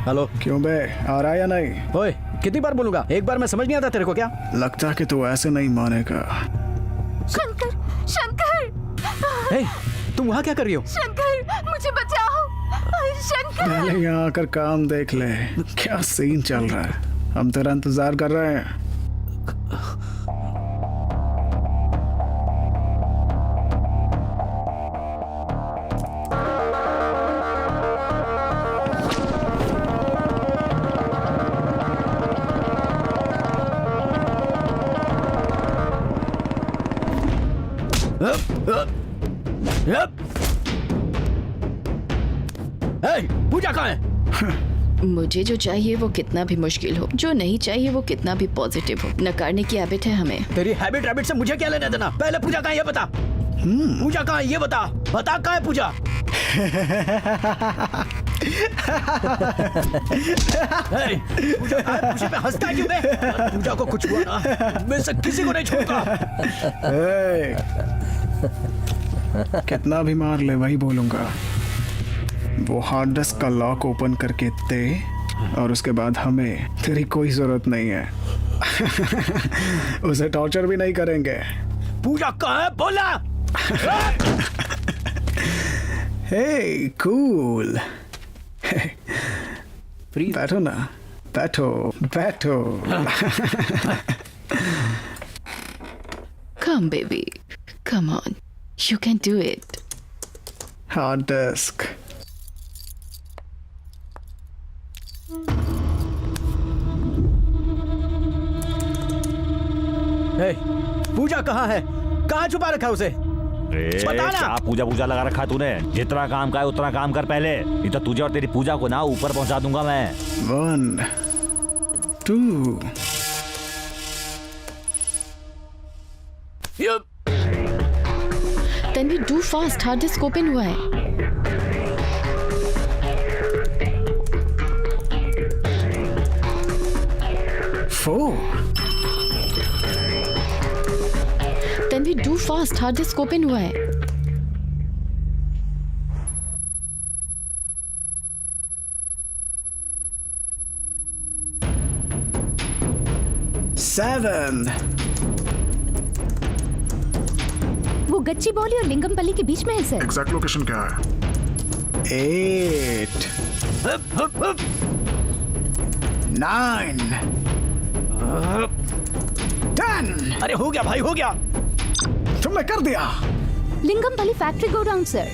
हेलो। क्यों बे, आ रहा है या नहीं? ओए, कितनी बार बोलूंगा? एक बार मैं समझ नहीं आता तेरे को क्या? लगता है कि तू ऐसे नहीं मानेगा। शंकर, शंकर! हे, तुम वहाँ क्या कर रही हो? शंकर, मुझे बचाओ! शंकर! पहले यहाँ आकर काम देख ले, क्या सीन चल रहा है। हम तेरा इंतजार कर रहे हैं। पूजा कहाँ है? मुझे जो चाहिए वो कितना भी मुश्किल हो, जो नहीं चाहिए वो कितना भी पॉजिटिव हो, नकारने की हैबिट है हमें। तेरी हैबिट से मुझे क्या लेना देना? पहले पूजा कहाँ है ये बता। पूजा कहाँ है ये बता। बता कहाँ है पूजा। पूजा कहाँ है? मुझे पे हंसता क्यों बे? पूजा को कुछ हुआ ना, मैं से किसी को नहीं छोड़ूंगा। कितना भी मार ले वही बोलूंगा। वो हार्ड डिस्क का लॉक ओपन करके दे और उसके बाद हमें तेरी कोई जरूरत नहीं है। उसे टॉर्चर भी नहीं करेंगे। पूजा कहाँ है बोला। हे कूल, बैठो ना, बैठो बैठो। Come baby, come on, you can do it. Hard disk. Puja कहाँ है? कहाँ छुपा रखा है उसे? बता ना। क्या पूजा पूजा लगा रखा है तूने? जितना काम का है उतना काम कर पहले, नहीं तो तुझे और तेरी पूजा को ना ऊपर पहुंचा दूंगा मैं। 1 2 Then we do fast, hard disk open हुआ है। Then we do fast, hard disk open हुआ है। वो गच्चीबौली और लिंगमपल्ली के बीच में है सर। एग्जैक्ट लोकेशन क्या है? 8 9 10। अरे हो गया भाई, हो गया। तुमने कर दिया। Lingampally factory godown sir.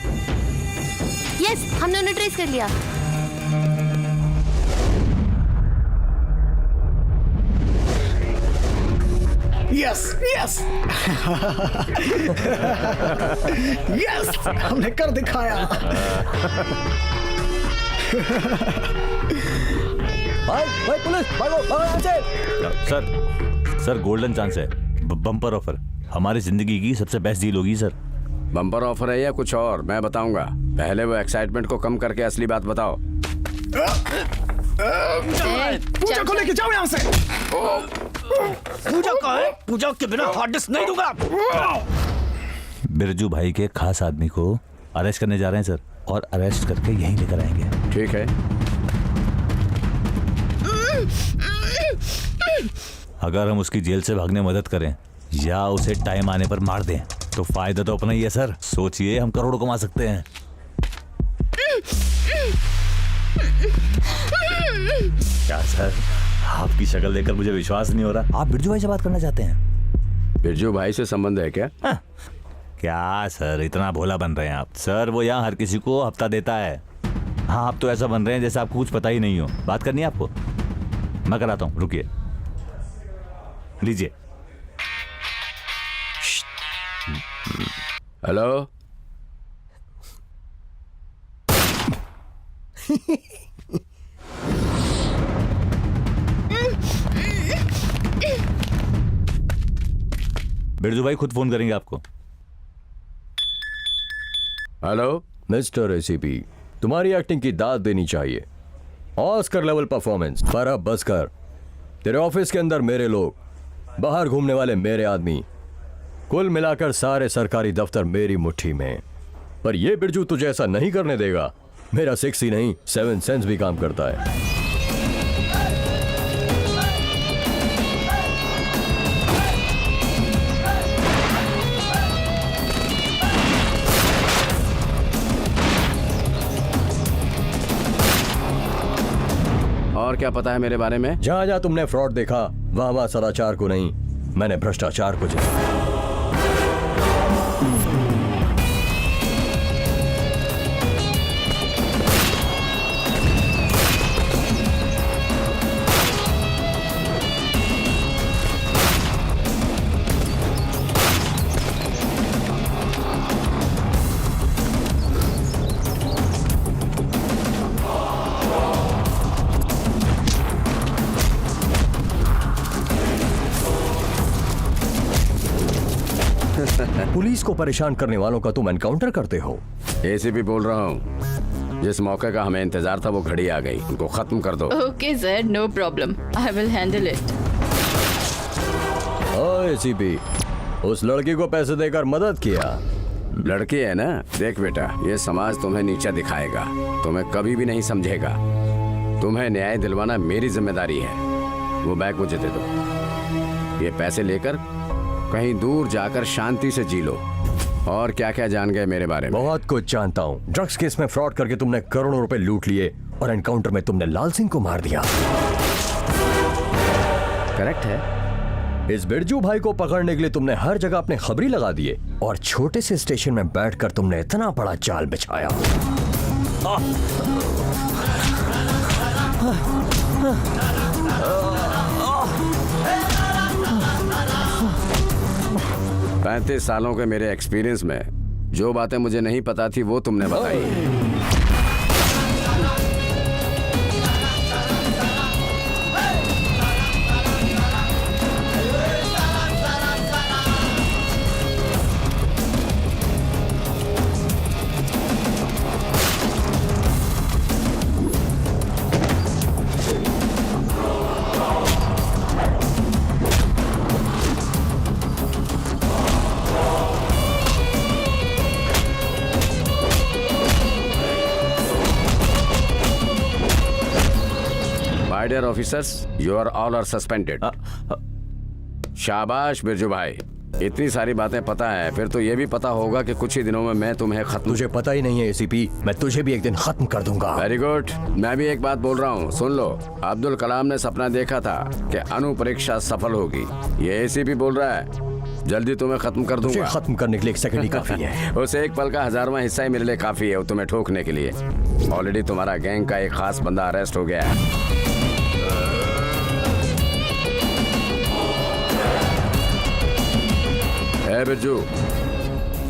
Yes, हमने उन्हें ट्रेस कर लिया। यस यस यस, हमने कर दिखाया। भाई पुलिस, भागो भागो यहाँ से। सर गोल्डन चांस है, बम्पर ऑफर, हमारी जिंदगी की सबसे बेस्ट डील होगी सर। बम्पर ऑफर है या कुछ और मैं बताऊंगा। पहले वो एक्साइटमेंट को कम करके असली बात बताओ। पूजा को लेके जाओ यहाँ से। पूजा कहाँ है? पूजा के बिना हार्ड डिस्क नहीं दूंगा। बिरजू भाई के खास आदमी को अरेस्ट करने जा रहे हैं सर, और अरेस्ट करके यहीं लेकर आएंगे। ठीक है। अगर हम उसकी जेल से भागने में मदद करें या उसे टाइम आने पर मार दें तो फायदा तो अपना ही है सर। सोचिए, हम करोड़ों कमा सकते हैं। क्या सर, आपकी शक्ल देखकर मुझे विश्वास नहीं हो रहा। आप बिरजू भाई से बात करना चाहते हैं? बिरजू भाई से संबंध है क्या? क्या सर, इतना भोला बन रहे हैं आप। सर वो यहाँ हर किसी को हफ्ता देता है। हाँ, आप तो ऐसा बन रहे हैं जैसे आपको कुछ पता ही नहीं हो। बात करनी है आपको? मैं कराता हूँ, रुकिए, लीजिए। हेलो। बिरजू भाई खुद फोन करेंगे आपको। हेलो। मिस्टर एसीपी, तुम्हारी एक्टिंग की दाद देनी चाहिए। Oscar level performance. पर अब बस कर। तेरे ऑफिस के अंदर मेरे लोग, बाहर घूमने वाले मेरे आदमी, कुल मिलाकर सारे सरकारी दफ्तर मेरी मुट्ठी में। पर ये बिरजू तुझे ऐसा नहीं करने देगा। मेरा 6 ही नहीं 7 सेंस भी काम करता है। और क्या पता है मेरे बारे में? जहां जहां तुमने फ्रॉड देखा वहां सदाचार को नहीं, मैंने भ्रष्टाचार को जिता। पुलिस को परेशान करने वालों का तुम एनकाउंटर करते हो। एसीपी बोल रहा हूँ। जिस मौके का हमें इंतजार था वो घड़ी आ गई, उनको खत्म कर दो। Okay sir, no problem, I will handle it. ACP, उस लड़की को पैसे देकर मदद किया। लड़की है ना, देख बेटा, ये समाज तुम्हें नीचा दिखाएगा, तुम्हें कभी भी नहीं समझेगा। तुम्हें न्याय दिलवाना मेरी जिम्मेदारी है। वो बैग मुझे दे दो। ये पैसे लेकर कहीं दूर जाकर शांति से जी लो। और क्या क्या जान गए मेरे बारे में? बहुत कुछ जानता हूँ। ड्रग्स केस में फ्रॉड करके तुमने करोड़ों रुपए लूट लिए और एनकाउंटर में तुमने लाल सिंह को मार दिया। करेक्ट है। इस बिरजू भाई को पकड़ने के लिए तुमने हर जगह अपने खबरी लगा दिए और छोटे से स्टेशन में बैठकर तुमने इतना बड़ा जाल बिछाया। 35 सालों के मेरे एक्सपीरियंस में जो बातें मुझे नहीं पता थी वो तुमने बताई। My dear officers, you are all are suspended. शाबाश बिरजू भाई, इतनी सारी बातें पता है, फिर तो ये भी पता होगा कि कुछ ही दिनों में मैं तुम्हें खत्म। तुझे पता ही नहीं है एसीपी, मैं तुझे भी एक दिन खत्म कर दूंगा। Very good. मैं भी एक बात बोल रहा हूँ, सुन लो। अब्दुल कलाम ने सपना देखा था कि अणु परीक्षा सफल होगी। ये एसीपी बोल रहा है, जल्दी तुम्हें खत्म कर दूंगा। खत्म करने के लिए 1 सेकंड ही काफी है। उस एक पल का 1000वां हिस्सा ही मेरे लिए काफी है तुम्हें ठोकने के लिए। ऑलरेडी तुम्हारा गैंग का एक खास बंदा अरेस्ट हो गया है। ए बिरजू,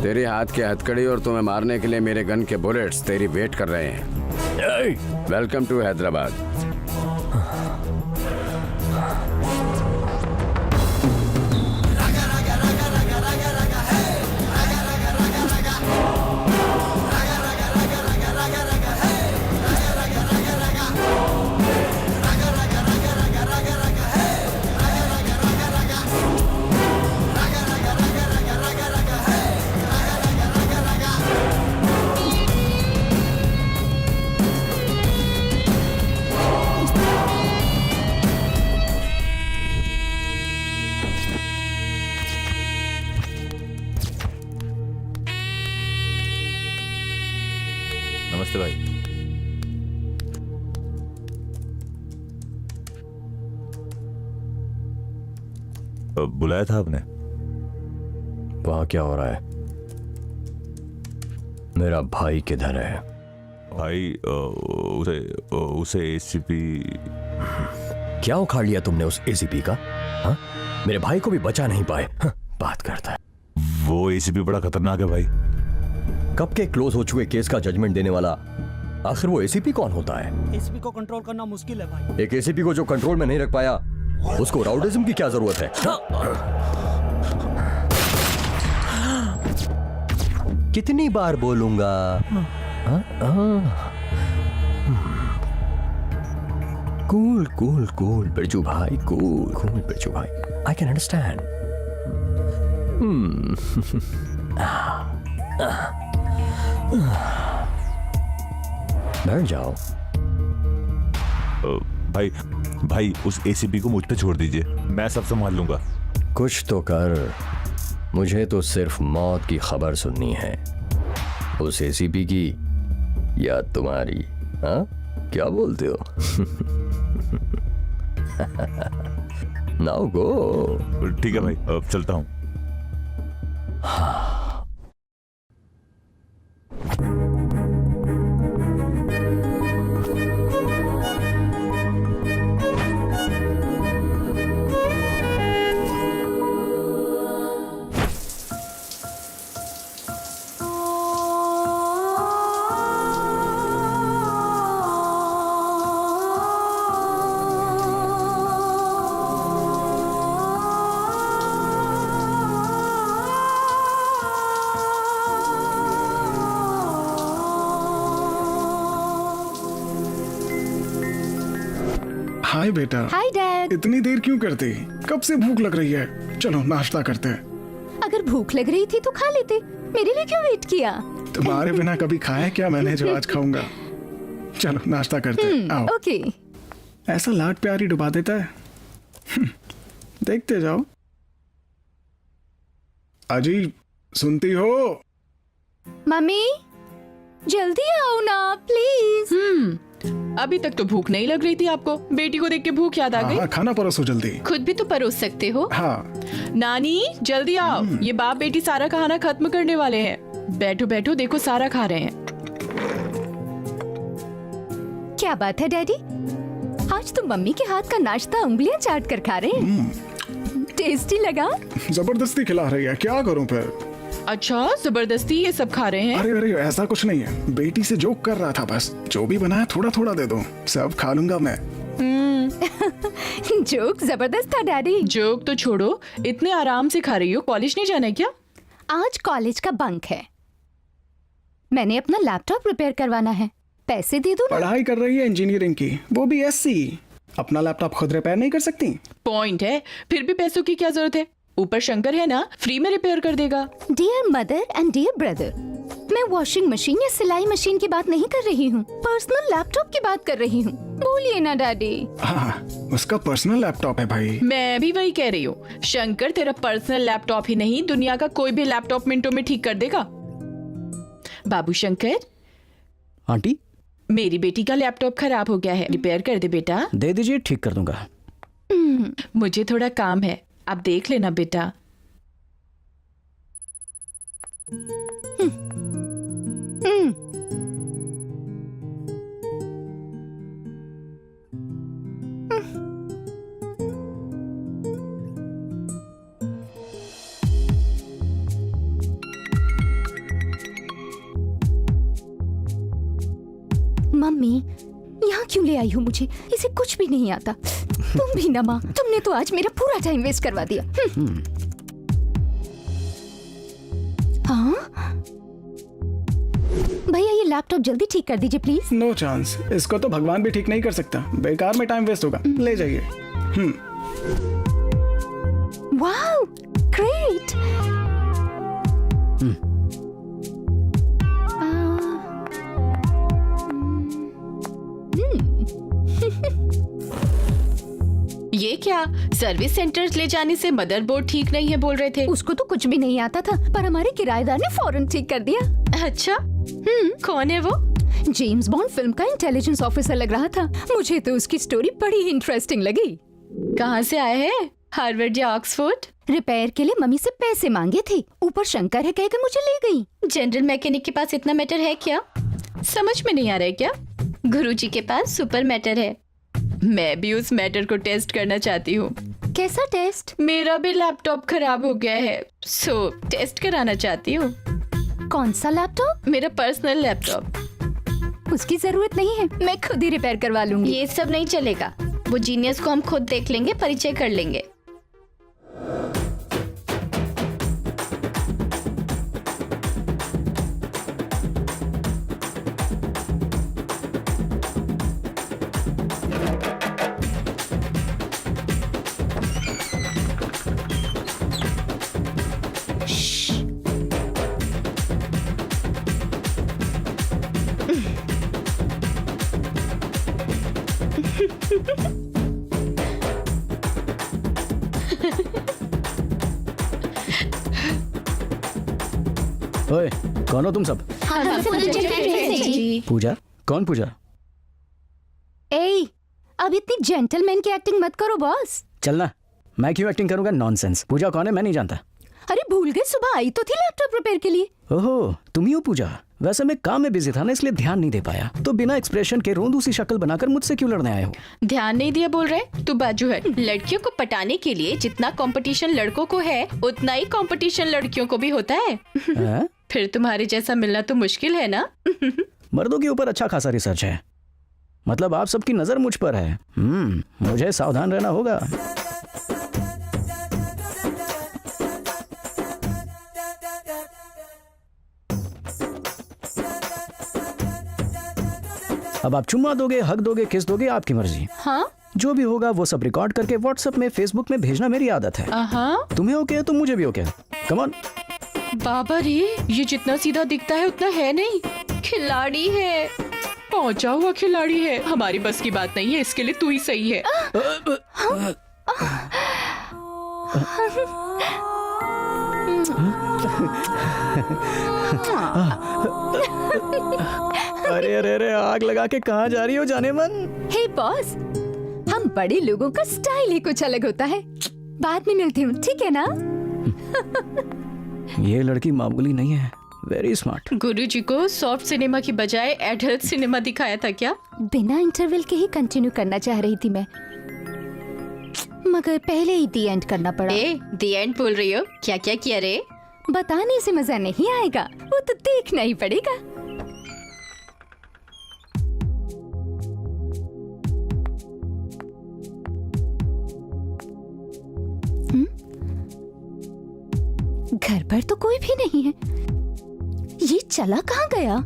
तेरी हाथ की हथकड़ी और तुम्हें मारने के लिए मेरे गन के बुलेट्स तेरी वेट कर रहे हैं। Welcome to Hyderabad. नमस्ते भाई। बुलाया था आपने? वहां क्या हो रहा है? मेरा भाई किधर है? भाई उसे एसीपी। क्या उखाड़ लिया तुमने उस एसीपी का? हाँ? मेरे भाई को भी बचा नहीं पाए। हाँ, बात करता है। वो एसीपी बड़ा खतरनाक है भाई। कब के क्लोज हो चुके केस का जजमेंट देने वाला आखिर वो एसीपी कौन होता है? एसीपी को कंट्रोल करना मुश्किल है भाई। एक एसीपी को जो कंट्रोल में नहीं रख पाया, उसको राउडिज्म की क्या जरूरत है? कितनी बार बोलूंगा? कूल कूल कूल बिरजू भाई, कूल कूल बिरजू भाई, आई कैन अंडरस्टैंड। बैठ जाओ। भाई भाई उस एसीपी को मुझ पे छोड़ दीजिए, मैं सब संभाल लूंगा। कुछ तो कर, मुझे तो सिर्फ मौत की खबर सुननी है। उस एसीपी की या तुम्हारी? हाँ, क्या बोलते हो? Now go. ठीक है भाई, अब चलता हूँ। हाय बेटा। Hi dad. इतनी देर क्यों करती? कब से भूख लग रही है? चलो नाश्ता करते हैं। अगर भूख लग रही थी तो खा लेते, मेरे लिए क्यों वेट किया? तुम्हारे बिना कभी खाया क्या मैंने जो आज खाऊंगा। चलो नाश्ता करते हैं, आओ। ओके। ऐसा लाड प्यार ही डुबा देता है। देखते जाओ। अजी सुनती हो? मम्मी जल्दी आओ ना प्लीज। अभी तक तो भूख नहीं लग रही थी आपको, बेटी को देख के भूख याद आ गई। हाँ, खाना परोसो जल्दी। खुद भी तो परोस सकते हो। हाँ नानी जल्दी आओ, ये बाप बेटी सारा खाना खत्म करने वाले हैं। बैठो बैठो, देखो सारा खा रहे हैं। क्या बात है डैडी, आज तो मम्मी के हाथ का नाश्ता उंगलियां चाट कर खा रहे हैं। टेस्टी लगा? जबरदस्ती खिला रही है, क्या करूं फिर? अच्छा जबरदस्ती ये सब खा रहे हैं? अरे अरे ऐसा कुछ नहीं है, बेटी से जोक कर रहा था बस। जो भी बनाया थोड़ा थोड़ा दे दो, सब खा लूंगा मैं। जोक जबरदस्त था डैडी। जोक तो छोड़ो, इतने आराम से खा रही हो, कॉलेज नहीं जाना है क्या? आज कॉलेज का बंक है, मैंने अपना लैपटॉप रिपेयर करवाना है, पैसे दे दो ना। पढ़ाई कर रही है इंजीनियरिंग की, वो भी एससी। अपना लैपटॉप खुद रिपेयर नहीं कर सकती? पॉइंट है, फिर भी पैसों की क्या जरूरत है? ऊपर शंकर है ना, फ्री में रिपेयर कर देगा। Dear mother and dear brother, मैं वॉशिंग मशीन या सिलाई मशीन की बात नहीं कर रही हूँ, पर्सनल लैपटॉप की बात कर रही हूँ। बोलिए ना डैडी। हाँ, उसका पर्सनल लैपटॉप है भाई। मैं भी वही कह रही हूँ, शंकर तेरा पर्सनल लैपटॉप ही नहीं, दुनिया का कोई भी लैपटॉप मिनटों में ठीक कर देगा। बाबू शंकर। आंटी मेरी बेटी का लैपटॉप खराब हो गया है, रिपेयर कर दे बेटा। दे दीजिए, ठीक कर दूंगा। मुझे थोड़ा काम है, आप देख लेना बेटा। मम्मी यहाँ क्यों ले आई हो मुझे? इसे कुछ भी नहीं आता। तुम भी ना माँ, तुमने तो आज मेरा पूरा टाइम वेस्ट करवा दिया। हाँ भैया, ये लैपटॉप जल्दी ठीक कर दीजिए प्लीज। नो चांस, इसको तो भगवान भी ठीक नहीं कर सकता, बेकार में टाइम वेस्ट होगा। ले जाइए। Wow great. ये क्या, सर्विस सेंटर ले जाने से मदरबोर्ड ठीक नहीं है बोल रहे थे? उसको तो कुछ भी नहीं आता था, पर हमारे किराएदार ने फौरन ठीक कर दिया। अच्छा, कौन है वो? जेम्स बॉन्ड फिल्म का इंटेलिजेंस ऑफिसर लग रहा था। मुझे तो उसकी स्टोरी बड़ी इंटरेस्टिंग लगी। कहाँ से आए हैं, हार्वर्ड या ऑक्सफोर्ड? रिपेयर के लिए मम्मी से पैसे मांगे थे, ऊपर शंकर है कहकर मुझे ले गई। जनरल मैकेनिक के पास इतना मैटर है क्या? समझ में नहीं आ रहा है क्या? गुरुजी के पास सुपर मैटर है। मैं भी उस मैटर को टेस्ट करना चाहती हूँ। कैसा टेस्ट? मेरा भी लैपटॉप खराब हो गया है, सो टेस्ट कराना चाहती हूँ। कौन सा लैपटॉप? मेरा पर्सनल लैपटॉप। उसकी जरूरत नहीं है, मैं खुद ही रिपेयर करवा लूंगी। ये सब नहीं चलेगा, वो जीनियस को हम खुद देख लेंगे, परिचय कर लेंगे। ओए, कौन हो तुम सब? पूजा? कौन पूजा? ए, अब इतनी जेंटलमैन की एक्टिंग मत करो बॉस। चलना, मैं क्यों एक्टिंग करूंगा? नॉनसेंस। पूजा कौन है? मैं नहीं जानता। अरे भूल गए, सुबह आई तो थी लैपटॉप रिपेयर के लिए। ओहो, तुम ही हो पूजा। वैसे मैं काम में बिजी था ना, इसलिए ध्यान नहीं दे पाया। तो बिना एक्सप्रेशन के रोंदू सी शक्ल बनाकर मुझसे क्यों लड़ने आए हो? ध्यान नहीं दिया बोल रहे? तू बाजू है। लड़कियों को पटाने के लिए जितना कंपटीशन लड़कों को है, उतना ही कंपटीशन लड़कियों को भी होता है। फिर तुम्हारे जैसा मिलना तो मुश्किल है ना? मर्दों के ऊपर अच्छा खासा रिसर्च है, मतलब आप सबकी नजर मुझ पर है। मुझे सावधान रहना होगा। अब आप चुम्मा दोगे, हक दोगे, किस दोगे, आपकी मर्जी। हाँ, जो भी होगा वो सब रिकॉर्ड करके व्हाट्सएप में, फेसबुक में भेजना मेरी आदत है। तुम्हें ओके है तो मुझे भी ओके है। Come on. बाबा रे, ये जितना सीधा दिखता है उतना है नहीं, खिलाड़ी है, पहुंचा हुआ खिलाड़ी है। हमारी बस की बात नहीं है, इसके लिए तू ही सही है। अरे अरे अरे, आग लगा के कहाँ जा रही हो जाने मन? हे बॉस, हम बड़े लोगों का स्टाइल ही कुछ अलग होता है। बाद में मिलती हूँ, ठीक है ना? ये लड़की मामूली नहीं है, वेरी स्मार्ट। गुरुजी को सॉफ्ट सिनेमा की बजाय एडल्ट सिनेमा दिखाया था क्या? बिना इंटरवल के ही कंटिन्यू करना चाह रही थी मैं, मगर पहले ही दी एंड करना पड़ा। दी एंड बोल रही हो? क्या क्या किया रे? बताने से मजा नहीं आएगा, वो तो देखना ही पड़ेगा। घर पर तो कोई भी नहीं है। ये चला कहाँ गया?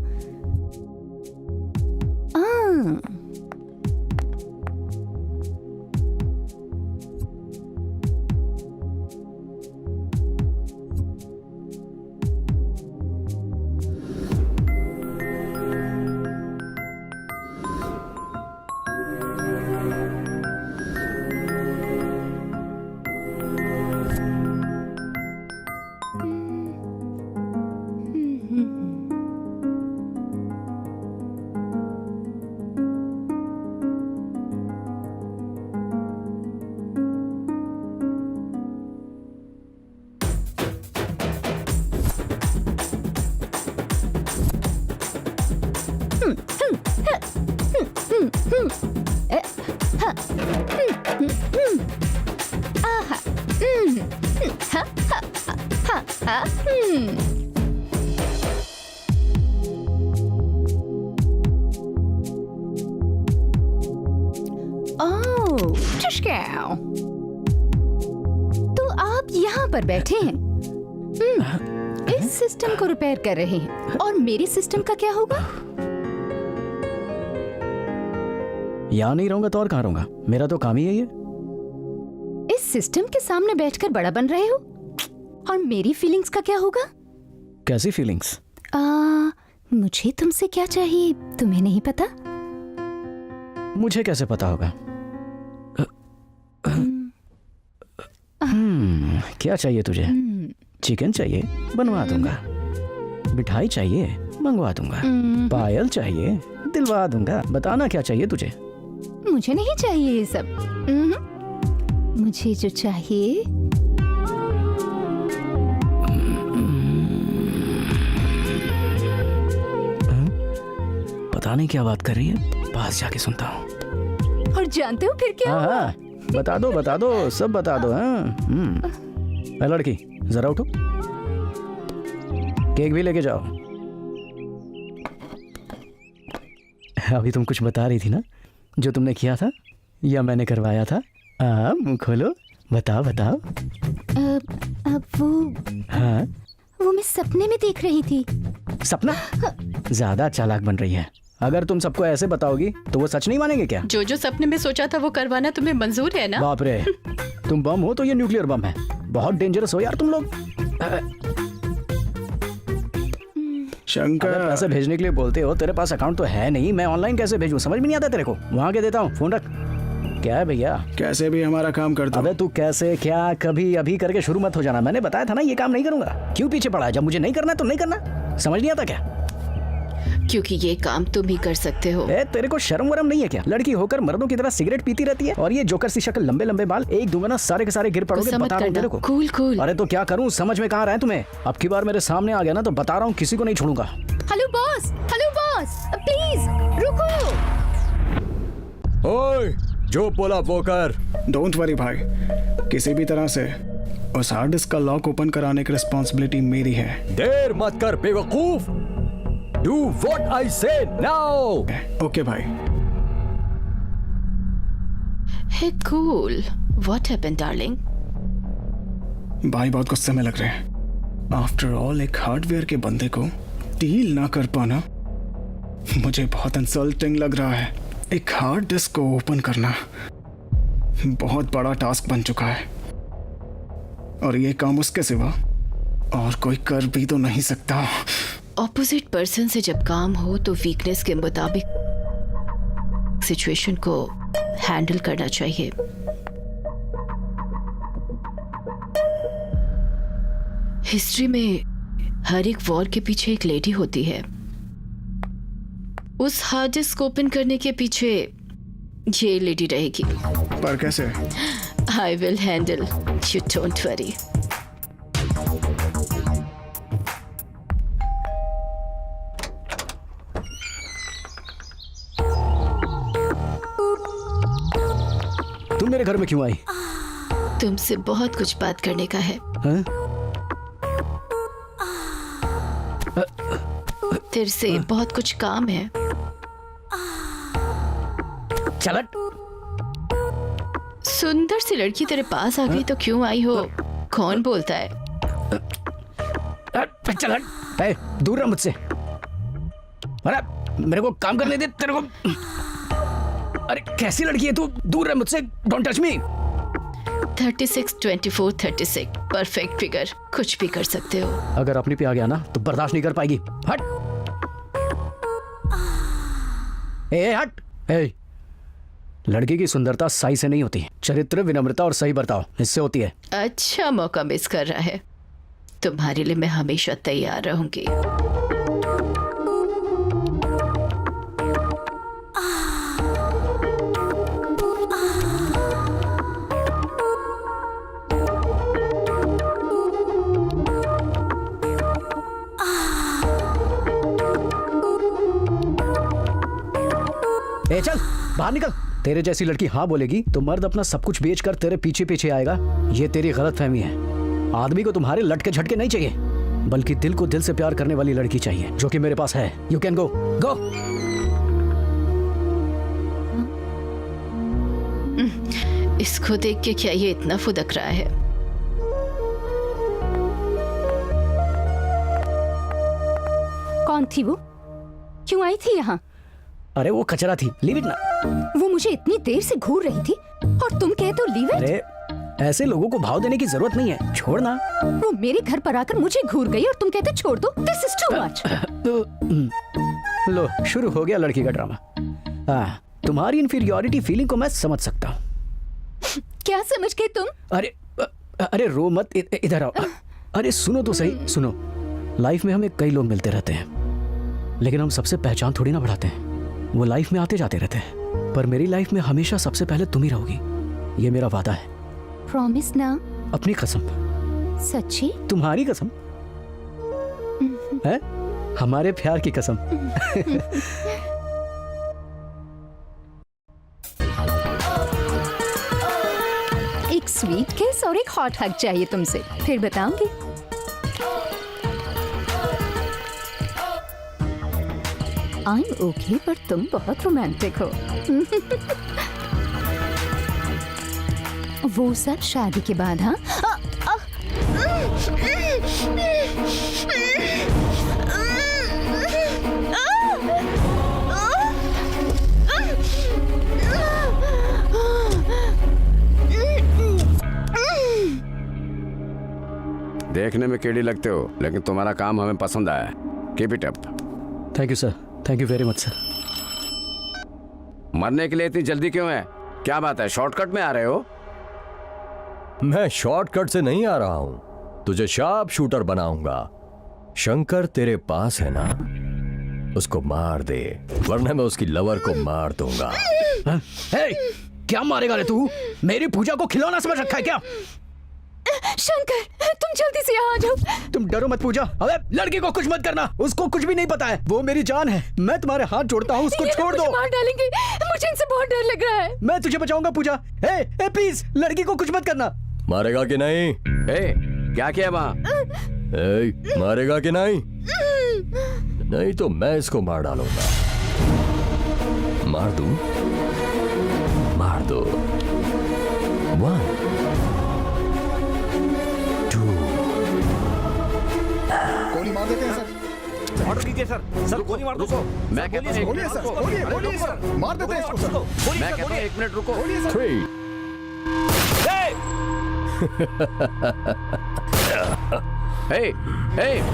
तो आप यहाँ पर बैठे हैं, इस सिस्टम को रिपेयर कर रहे हैं, और मेरे सिस्टम का क्या होगा? यहाँ नहीं रहूंगा तो और कहाँ रहूंगा? मेरा तो काम ही यही है। इस सिस्टम के सामने बैठकर बड़ा बन रहे हो, और मेरी फीलिंग्स का क्या होगा? कैसी फीलिंग्स? मुझे तुमसे क्या चाहिए तुम्हें नहीं पता? मुझे कैसे पता होगा? क्या चाहिए तुझे? चिकन चाहिए, बनवा दूंगा। मिठाई चाहिए, मंगवा दूंगा। पायल चाहिए, दिलवा दूंगा। बताना क्या चाहिए तुझे? मुझे नहीं चाहिए ये सब। मुझे जो चाहिए पता नहीं क्या बात कर रही है, पास जाके सुनता हूँ। और जानते हो फिर क्या? हाँ, बता दो, सब बता दो। हाँ, लड़की जरा उठो, केक भी लेके जाओ। अभी तुम कुछ बता रही थी ना, जो तुमने किया था या मैंने करवाया था? मुंह खोलो, बताओ। हाँ, वो मैं सपने में देख रही थी। सपना? ज्यादा चालाक बन रही है। अगर तुम सबको ऐसे बताओगी तो वो सच नहीं मानेंगे क्या? जो सपने में सोचा था वो करवाना तुम्हें मंजूर है ना? बाप रे, तुम बम हो तो ये न्यूक्लियर बम है। बहुत डेंजरस हो यार तुम लोग। शंकर, अगर पैसे भेजने के लिए बोलते हो, तेरे पास अकाउंट तो है नहीं, मैं ऑनलाइन कैसे भेजूं? समझ में नहीं आता तेरे को। वहां के देता हूँ, फोन रख। क्या है भैया? कैसे भी हमारा काम कर दो। अबे तू कैसे, क्या, कभी, अभी करके शुरू मत हो जाना। मैंने बताया था ना ये काम नहीं करूंगा। क्यों पीछे पड़ा है? जब मुझे नहीं करना तो नहीं करना। समझ नहीं आता क्या? क्योंकि ये काम तुम ही कर सकते हो। तेरे को शर्म वरम नहीं है क्या? लड़की होकर मर्दों की तरह सिगरेट पीती रहती है, और ये जोकर सी शक्ल, लंबे लंबे बाल, एक दो में ना सारे के सारे गिर पड़ोगे। बता रहा हूं तेरे को। कूल। अरे तो क्या करूं, समझ में कहाँ रहा है तुम्हें? अब की बार मेरे सामने आ गया ना तो बता रहा हूँ, किसी को नहीं छोड़ूंगा। हेलो बॉस, प्लीज रुको। ओए, जो बोला वो कर। डोंट वरी भाई, किसी भी तरह से उस हार्ड डिस्क का लॉक ओपन कराने की रिस्पॉन्सिबिलिटी मेरी है। देर मत कर बेवकूफ। डू व्हाट आई से नाउ। ओके भाई। हे कूल, व्हाट हैपेंड डार्लिंग? भाई बहुत गुस्से में लग रहे हैं। आफ्टर ऑल एक हार्डवेयर के बंदे को डील ना कर पाना मुझे बहुत इंसल्टिंग लग रहा है। एक हार्ड डिस्क को ओपन करना बहुत बड़ा टास्क बन चुका है और ये काम उसके सिवा और कोई कर भी तो नहीं सकता। ऑपोजिट पर्सन से जब काम हो तो वीकनेस के मुताबिक सिचुएशन को हैंडल करना चाहिए। हिस्ट्री में हर एक वॉर के पीछे एक लेडी होती है। उस हार्ड डिस्क ओपन करने के पीछे ये लेडी रहेगी। पर कैसे? आई will handle, you don't worry. तुम मेरे घर में क्यों आई? तुमसे बहुत कुछ बात करने का है। हाँ? तेरे से बहुत कुछ काम है। चल। सुंदर सी लड़की तेरे पास आ गई तो क्यों आई हो? कौन बोलता है? चल हट। ए, दूर रह मुझसे। अरे मेरे को काम करने दे तेरे को। अरे कैसी लड़की है तू? दूर रह मुझसे। Don't touch me. 36, 24, 36 perfect figure. कुछ भी कर सकते हो। अगर अपनी पे आ गया ना तो बर्दाश्त नहीं कर पाएगी। हट। ए हट। ए, लड़की की सुंदरता साई से नहीं होती, चरित्र, विनम्रता और सही बर्ताव इससे होती है। अच्छा मौका मिस कर रहा है। तुम्हारे लिए मैं हमेशा तैयार रहूंगी। ए चल बाहर निकल। तेरे जैसी लड़की हाँ बोलेगी तो मर्द अपना सब कुछ बेचकर तेरे पीछे पीछे आएगा। ये तेरी गलतफहमी है। आदमी को तुम्हारे लटके झटके नहीं चाहिए, बल्कि दिल को दिल से प्यार करने वाली लड़की चाहिए, जो कि मेरे पास है। You can go. गो। इसको देख के क्या ये इतना फुदक रहा है? कौन थी वो? क्यों आई थी यहाँ? अरे वो कचरा थी, लीव इट ना। वो मुझे इतनी देर से घूर रही थी और तुम कहते हो लीव इट? अरे ऐसे लोगों को भाव देने की जरूरत नहीं है, छोड़ना। वो मेरे घर पर आकर मुझे घूर गई और तुम कहते छोड़ दो। This is too much. लो शुरू हो गया लड़की का ड्रामा। तुम्हारी इन्फीरियरिटी फीलिंग को मैं समझ सकता हूँ। क्या समझ गए तुम? अरे अरे रो मत, इधर आओ। अरे सुनो तो सही, सुनो। लाइफ में हमें कई लोग मिलते रहते हैं, लेकिन हम सबसे पहचान थोड़ी ना बढ़ाते हैं। वो लाइफ में आते जाते रहते हैं, पर मेरी लाइफ में हमेशा सबसे पहले तुम ही रहोगी। ये मेरा वादा है। प्रॉमिस ना? अपनी कसम। सच्ची? तुम्हारी कसम है, हमारे प्यार की कसम। एक स्वीट किस और एक हॉट हग चाहिए तुमसे, फिर बताऊंगी। आई एम ओके, पर तुम बहुत रोमांटिक हो। वो सब शादी के बाद। हाँ देखने में केड़ी लगते हो, लेकिन तुम्हारा काम हमें पसंद आया। Keep it up. Thank you sir, thank you very much sir. मरने के लिए इतनी जल्दी क्यों है? क्या बात है, शॉर्टकट में आ रहे हो? मैं शॉर्टकट से नहीं आ रहा हूं, तुझे शार्प शूटर बनाऊंगा। शंकर तेरे पास है ना, उसको मार दे, वरना मैं उसकी लवर को मार दूंगा। हे, क्या मारेगा रे तू? मेरी पूजा को खिलौना समझ रखा है क्या? शंकर, तुम जल्दी से यहाँ आ जाओ। तुम डरो मत पूजा। अबे लड़की को कुछ मत करना, उसको कुछ भी नहीं पता है। वो मेरी जान है, मैं तुम्हारे हाथ जोड़ता हूँ, उसको छोड़ दो। मार डालेंगे, मुझे इनसे बहुत डर लग रहा है। मैं तुझे बचाऊंगा पूजा। ए प्लीज, लड़की को कुछ मत करना। मारेगा कि नहीं? क्या किया वहाँ? मारेगा कि नहीं? नहीं तो मैं इसको मार डालूंगा। मार दूं? मार दो। 1 2 गोली मार देते हैं सर। ऑर्डर कीजिए सर। सर गोली मार दो। मैं कहता हूँ बोलिए सर, बोलिए सर, मार देते हैं इसको सर। मैं कहता हूँ 1 मिनट रुको। 3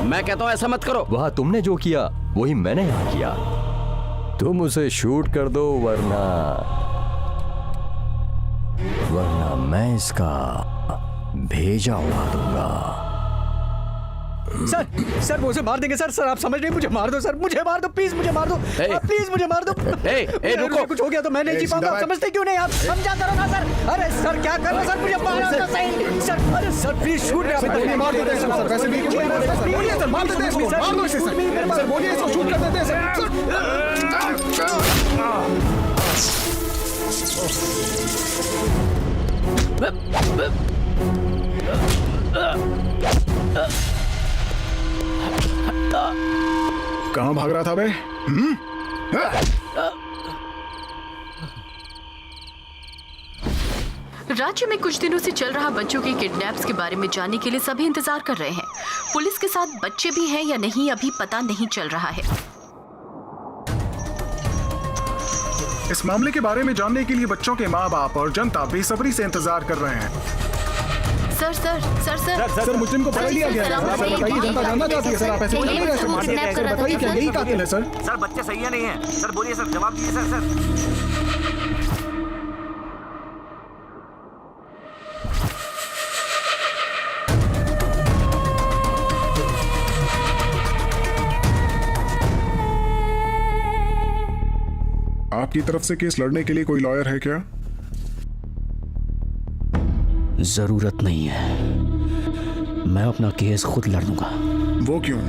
मैं कहता हूँ ऐसा मत करो। वहां तुमने जो किया वही मैंने यहाँ किया। तुम उसे शूट कर दो वरना मैं इसका भेजा उड़ा दूंगा। सर मुझे मार देंगे सर आप समझ नहीं, मुझे मार दो सर, मुझे मार दो प्लीज, मुझे मार दो प्लीज, मुझे मार दो। रुको, कुछ हो गया तो मैं नहीं जी पाऊंगा, आप समझते क्यों नहीं? आप समझा करो ना सर। अरे सर क्या कर रहे हो सर, मुझे मारो तो सही सर। अरे सर प्लीज शूट मार देते हैं सर, वैसे भी बोलिए सर, मार देते हैं इसको, मार दो इसे सर, बोलिए इसको शूट कर देते हैं सर। कहाँ भाग रहा था बे? राज्य में कुछ दिनों से चल रहा बच्चों के किडनैप्स के बारे में जानने के लिए सभी इंतजार कर रहे हैं। पुलिस के साथ बच्चे भी हैं या नहीं अभी पता नहीं चल रहा है। इस मामले के बारे में जानने के लिए बच्चों के माँ बाप और जनता बेसब्री से इंतजार कर रहे हैं। सर मुजरिम को पकड़ लिया गया है। आप बताइए, जनता जानना चाहती है सर, आप ऐसे नहीं रह सकते। बताइए क्या यही कातिल है सर? सर बच्चे सही है नहीं है सर, बोलिए सर, जवाब दीजिए सर। आपकी तरफ से केस लड़ने के लिए कोई लॉयर है क्या? जरूरत नहीं है, मैं अपना केस खुद लड़ दूंगा। वो क्यों?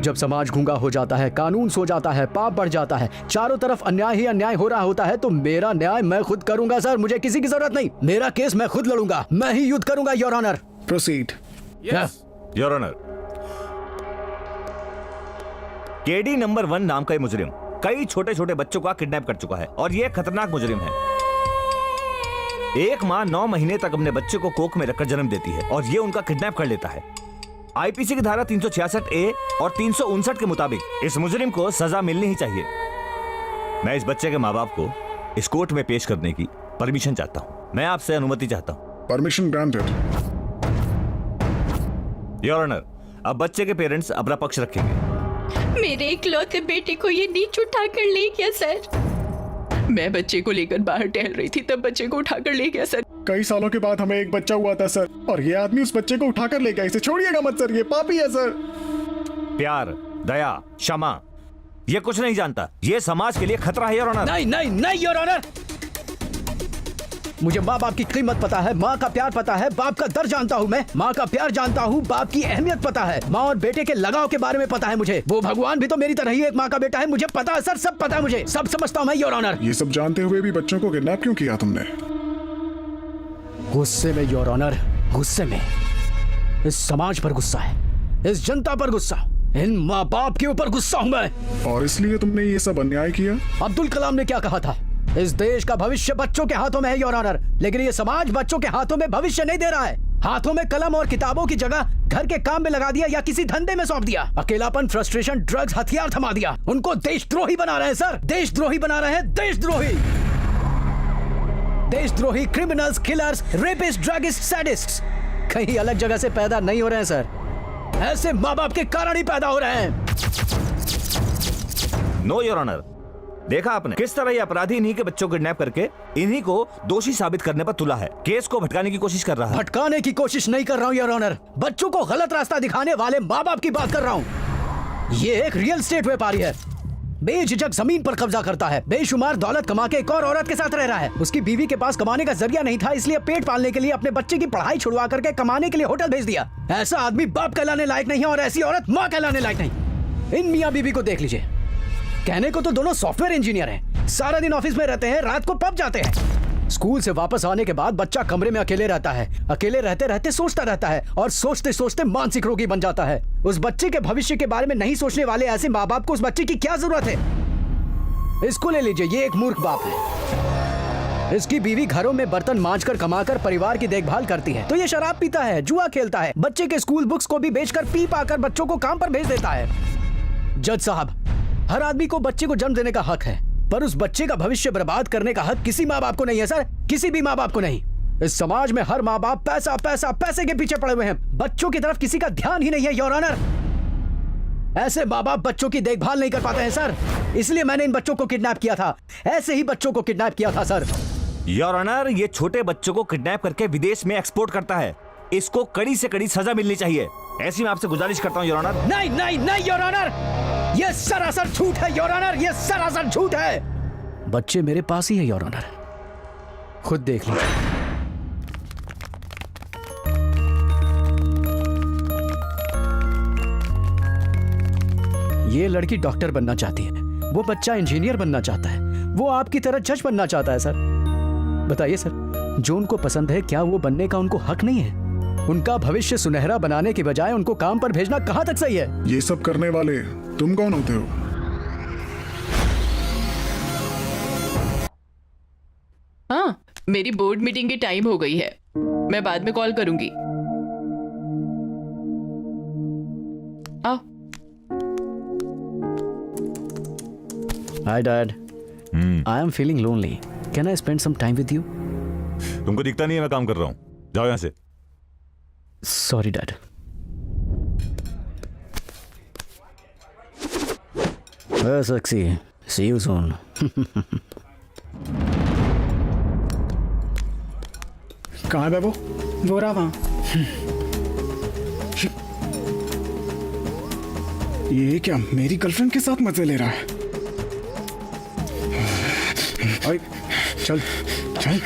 जब समाज गूंगा हो जाता है, कानून सो जाता है, पाप बढ़ जाता है, चारों तरफ अन्याय ही अन्याय हो रहा होता है, तो मेरा न्याय मैं खुद करूंगा सर। मुझे किसी की जरूरत नहीं, मेरा केस मैं खुद लड़ूंगा, मैं ही युद्ध करूंगा your honour. Proceed. Your honour, KD number 1 नाम का ये मुजरिम कई छोटे छोटे बच्चों का किडनैप कर चुका है और ये खतरनाक मुजरिम है। एक माँ 9 महीने तक अपने बच्चे को कोख में रखकर जन्म देती है और ये उनका किडनैप कर लेता है। आईपीसी की धारा 366A और 359 के मुताबिक इस मुजरिम को सजा मिलनी ही चाहिए। मैं इस बच्चे के माँ बाप को इस कोर्ट में पेश करने की परमिशन चाहता हूँ। मैं आपसे अनुमति चाहता हूँ। Permission granted. योर ऑनर, अब बच्चे के पेरेंट्स अपना पक्ष रखेंगे। मेरे इकलौते बेटे को ये नीच उठा कर ले गया सर। मैं बच्चे को लेकर बाहर टहल रही थी, तब बच्चे को उठाकर ले गया सर। कई सालों के बाद हमें एक बच्चा हुआ था सर, और ये आदमी उस बच्चे को उठाकर ले गया। इसे छोड़िएगा मत सर, ये पापी है सर। प्यार, दया, क्षमा, ये कुछ नहीं जानता। ये समाज के लिए खतरा है योर ऑनर। नहीं नहीं नहीं योर ऑनर, मुझे माँ बाप की कीमत पता है, माँ का प्यार पता है, बाप का दर्द जानता हूँ मैं, माँ का प्यार जानता हूँ, बाप की अहमियत पता है, माँ और बेटे के लगाव के बारे में पता है मुझे। वो भगवान भी तो मेरी तरह ही एक माँ का बेटा है, मुझे पता है सर, सब पता है मुझे, सब समझता हूँ मैं योर ऑनर। ये सब जानते हुए भी बच्चों को किडनैप क्यों किया तुमने? गुस्से में योर ऑनर, गुस्से में। इस समाज पर गुस्सा है, इस जनता पर गुस्सा, इन माँ बाप के ऊपर गुस्सा हूँ मैं। और इसलिए तुमने ये सब अन्याय किया? अब्दुल कलाम ने क्या कहा था? इस देश का भविष्य बच्चों के हाथों में है योर ऑनर, लेकिन ये समाज बच्चों के हाथों में भविष्य नहीं दे रहा है। हाथों में कलम और किताबों की जगह घर के काम में लगा दिया या किसी धंधे में सौंप दिया। अकेलापन, फ्रस्ट्रेशन, ड्रग्स, हथियार थमा दिया। उनको देशद्रोही बना रहे हैं सर, देशद्रोही बना रहे हैं, देशद्रोही। देशद्रोही, क्रिमिनल्स, किलर्स, रेपिस्ट, ड्रगिस्ट, सैडिस्ट्स कहीं अलग जगह से पैदा नहीं हो रहे हैं सर, ऐसे माँ बाप के कारण ही पैदा हो रहे हैं। नो योर ऑनर, देखा आपने किस तरह ये अपराधी इन्हीं के बच्चों को किडनैप करके इन्हीं को दोषी साबित करने पर तुला है। केस को भटकाने की कोशिश कर रहा है। भटकाने की कोशिश नहीं कर रहा हूँ योर ऑनर, बच्चों को गलत रास्ता दिखाने वाले माँ बाप की बात कर रहा हूँ। ये एक रियल एस्टेट व्यापारी है, बेझिझक जमीन पर कब्जा करता है, बेशुमार दौलत कमा के एक और औरत के साथ रह रहा है। उसकी बीवी के पास कमाने का जरिया नहीं था, इसलिए पेट पालने के लिए अपने बच्चे की पढ़ाई छुड़वा करके कमाने के लिए होटल भेज दिया। ऐसा आदमी बाप कहलाने लायक नहीं है और ऐसी औरत माँ कहलाने लायक नहीं। इन मियाँ बीवी को देख लीजिए, कहने को तो दोनों सॉफ्टवेयर इंजीनियर हैं, सारा दिन ऑफिस में रहते हैं, रात को पब जाते हैं। स्कूल से वापस आने के बाद बच्चा कमरे में अकेले रहता है, अकेले रहते रहते सोचता रहता है और सोचते सोचते मानसिक रोगी बन जाता है। उस बच्चे के भविष्य के बारे में नहीं सोचने वाले ऐसे माँ बाप को उस बच्चे की क्या जरूरत है? इसको ले लीजिए, ये एक मूर्ख बाप है। इसकी बीवी घरों में बर्तन मांजकर कमाकर परिवार की देखभाल करती है, तो ये शराब पीता है, जुआ खेलता है, बच्चे के स्कूल बुक्स को भी बेचकर पी पाकर बच्चों को काम पर भेज देता है। जज साहब, हर आदमी को बच्चे को जन्म देने का हक है, पर उस बच्चे का भविष्य बर्बाद करने का हक किसी माँ बाप को नहीं है सर, किसी भी माँ बाप को नहीं। इस समाज में हर माँ बाप पैसा पैसा पैसे के पीछे पड़े हुए हैं, बच्चों की तरफ किसी का ध्यान ही नहीं है योर ऑनर। ऐसे माँ बाप बच्चों की देखभाल नहीं कर पाते हैं सर, इसलिए मैंने इन बच्चों को किडनैप किया था, ऐसे ही बच्चों को किडनैप किया था सर। योर ऑनर, ये छोटे बच्चों को किडनैप करके विदेश में एक्सपोर्ट करता है, इसको कड़ी से कड़ी सजा मिलनी चाहिए। ऐसी मैं आपसे गुजारिश करता हूँ योर ऑनर। नहीं नहीं नहीं योर ऑनर, ये सरासर झूठ है योर ऑनर, ये सरासर झूठ है। बच्चे मेरे पास ही है योर ऑनर, खुद देख लीजिए। ये लड़की डॉक्टर बनना चाहती है, वो बच्चा इंजीनियर बनना चाहता है, वो आपकी तरह जज बनना चाहता है सर। बताइए सर, जो उनको पसंद है क्या वो बनने का उनको हक नहीं है? उनका भविष्य सुनहरा बनाने के बजाय उनको काम पर भेजना कहां तक सही है? ये सब करने वाले तुम कौन होते हो? हाँ, मेरी बोर्ड मीटिंग की टाइम हो गई है, मैं बाद में कॉल करूंगी। आओ। Hi Dad, I am feeling lonely. Can I spend some time with you? तुमको दिखता नहीं है मैं काम कर रहा हूँ, जाओ यहाँ से। Sorry Dad. Sexy. See you soon. कहाँ है वो? वो रहा वहाँ। ये क्या मेरी गर्लफ्रेंड के साथ मजे ले रहा है? ओए, चल चल।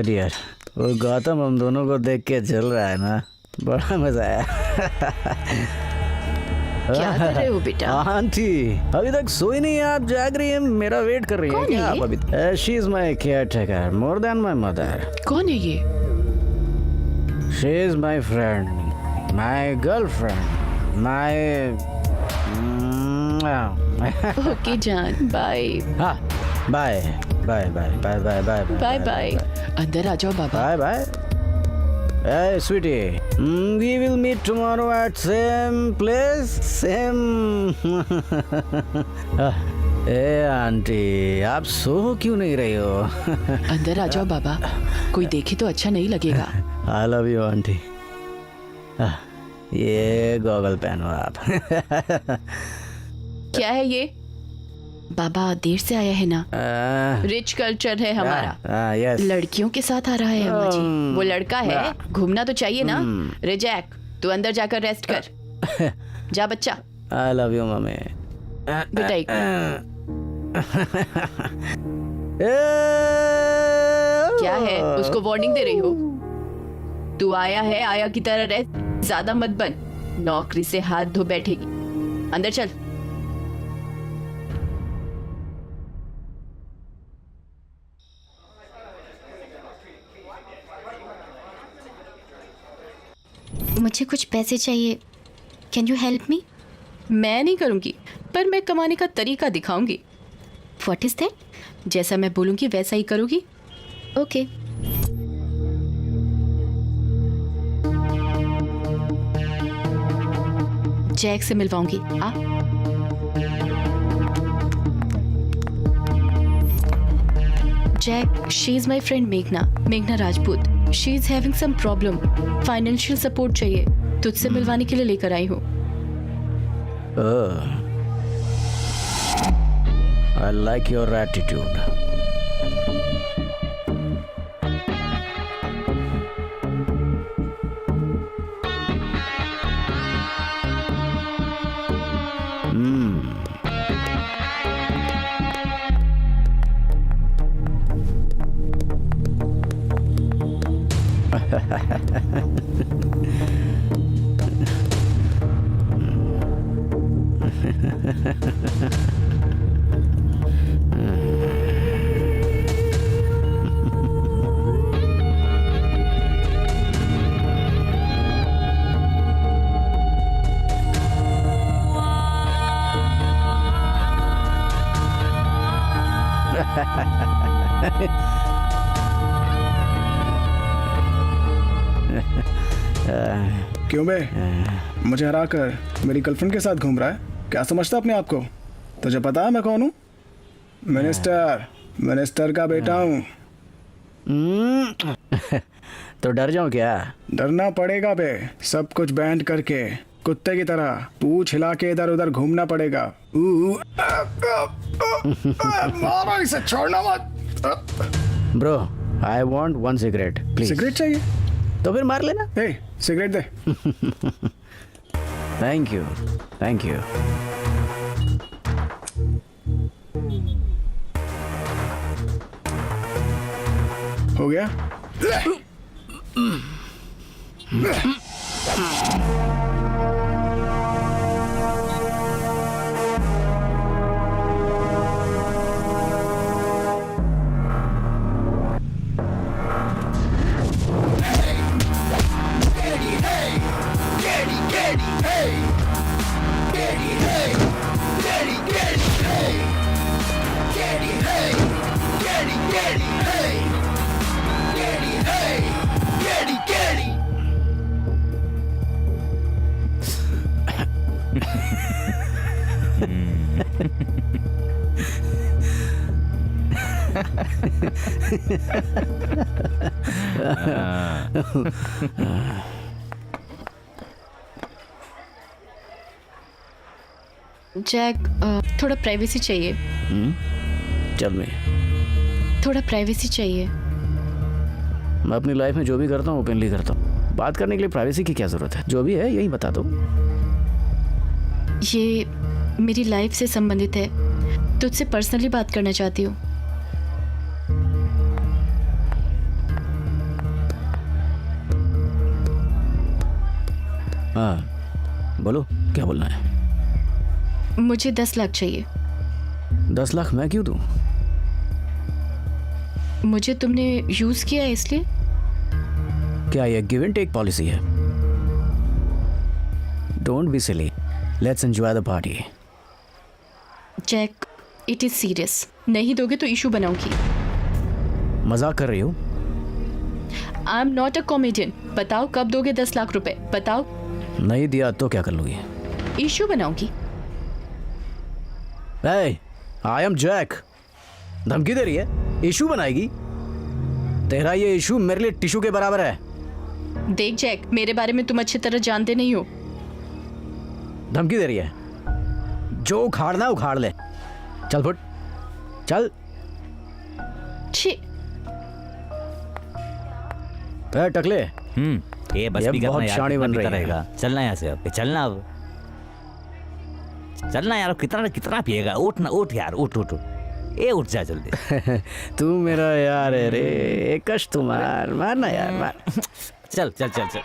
डियर, वो गौतम हम दोनों को देख के चल रहा है ना, बड़ा मजा आया। क्या कर रहे हो बेटा? आंटी अभी तक सोई नहीं है, आप जाग रही हैं, मेरा वेट कर रही हैं कौन क्या है आप अभी? She is my caretaker more than my mother. कौन है ये? She is my friend, my girlfriend, my. Okay जान, बाय। हाँ, bye bye bye bye bye bye bye bye. अंदर आ जाओ बाबा। Bye bye. Hey sweetie, we will meet tomorrow at same place, same। A aunty, आप सो क्यों नहीं रही हो? अंदर आ जाओ बाबा, कोई देखे तो अच्छा नहीं लगेगा। I love you aunty. ये गॉगल पहनो आप। क्या है ये? बाबा देर से आया है ना, रिच कल्चर है हमारा। यस। लड़कियों के साथ आ रहा है अम्मा जी, वो लड़का है, घूमना तो चाहिए ना। रिजैक, तू अंदर जाकर रेस्ट कर। जा बच्चा। I love you mummy. बेटा एक क्या है, उसको वार्निंग दे रही हो? तू आया है, आया की तरह रह, ज्यादा मत बन, नौकरी से हाथ धो बैठेगी। अंदर चल। मुझे कुछ पैसे चाहिए, कैन यू हेल्प मी? मैं नहीं करूंगी, पर मैं कमाने का तरीका दिखाऊंगी। What is that? जैसा मैं बोलूंगी वैसा ही करोगी। ओके। जैक से मिलवाऊंगी। आ Jack, she is my friend मेघना Rajput. She is having some problem, financial support चाहिए, तुझसे मिलवाने के लिए लेकर आई हूँ। I like your attitude. क्यों बे, मुझे हरा कर मेरी गर्लफ्रेंड के साथ घूम रहा है? क्या समझता अपने आप को? तुझे पता है मैं कौन हूँ? मिनिस्टर का बेटा हूँ। तो डर जाऊं क्या? डरना पड़ेगा बे, सब कुछ बैंड करके कुत्ते की तरह पूंछ हिला के इधर उधर घूमना पड़ेगा। मारो इसे, छोड़ना मत। Bro I want 1 cigarette please. Cigarette चाहिए तो फिर मार लेना। ए, सिगरेट दे। Thank you thank you. हो गया? जैक, थोड़ा प्राइवेसी चाहिए। चल मैं थोड़ा प्राइवेसी चाहिए। मैं अपनी लाइफ में जो भी करता हूँ ओपनली करता हूँ। बात करने के लिए प्राइवेसी की क्या जरूरत है? जो भी है यही बता दो। ये मेरी लाइफ से संबंधित है, तुझसे पर्सनली बात करना चाहती हूँ। हाँ बोलो, क्या बोलना है? मुझे 10 लाख चाहिए। 10 लाख मैं क्यों दूं? मुझे तुमने यूज किया है इसलिए। क्या ये गिव एंड टेक पॉलिसी है? Don't be silly, let's enjoy the party. Jack, it is serious. नहीं दोगे तो इशू बनाऊंगी। मजाक कर रही हो? I am not a comedian. बताओ कब दोगे 10 लाख रुपए? बताओ। नहीं दिया तो क्या कर लूंगी? इशू बनाऊंगी। I am Jack. धमकी दे रही है? इशू बनाएगी? तेरा ये इशू मेरे लिए टिश्यू के बराबर है। देख जैक, मेरे बारे में तुम अच्छी तरह जानते नहीं हो। धमकी दे रही है? जो उखाड़ना उखाड़ ले। चल फुट, चल। छी। टकले। ये बस ये भी करना बहुत यार, शानी बन कितना रही है। रहेगा? चलना यहाँ से अब, चलना अब, चलना यार। कितना कितना पिएगा? उठ ना, उठ यार, उठ उठ उठ। ए उठ जा जल्दी। तू मेरा यार है रे, कश तू मार मारना यार, मार। चल चल चल चल।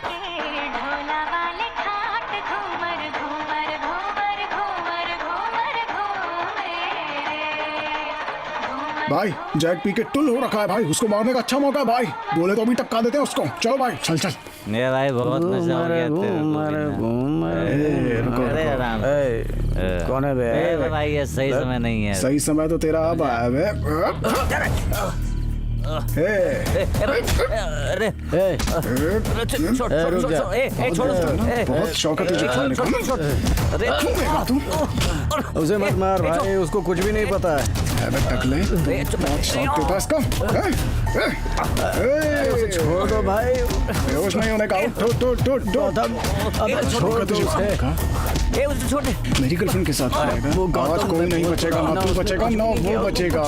भाई जैक पी के टुल हो रखा है भाई, उसको मारने का अच्छा मौका है भाई। बोले तो अभी टपका देते हैं उसको। चलो भाई, चल चल। मेरा भाई बहुत नशा हो गया अरे आराम। कौन है बे? भाई ये सही समय नहीं है। सही समय तो तेरा अब आया बे। अरे बहुत शौक है तुझे खाने का। उसे मत मार भाई, उसको कुछ भी नहीं पता है। टकले, बहुत शौक के पास का। उसे छोड़ दो भाई। बेहोश नहीं होने का। अबे छोड़ दो उसे। छोड़ दे। मेरी गर्लफ्रेंड के साथ रहेगा। आज कोई नहीं बचेगा, ना तू बचेगा ना वो बचेगा।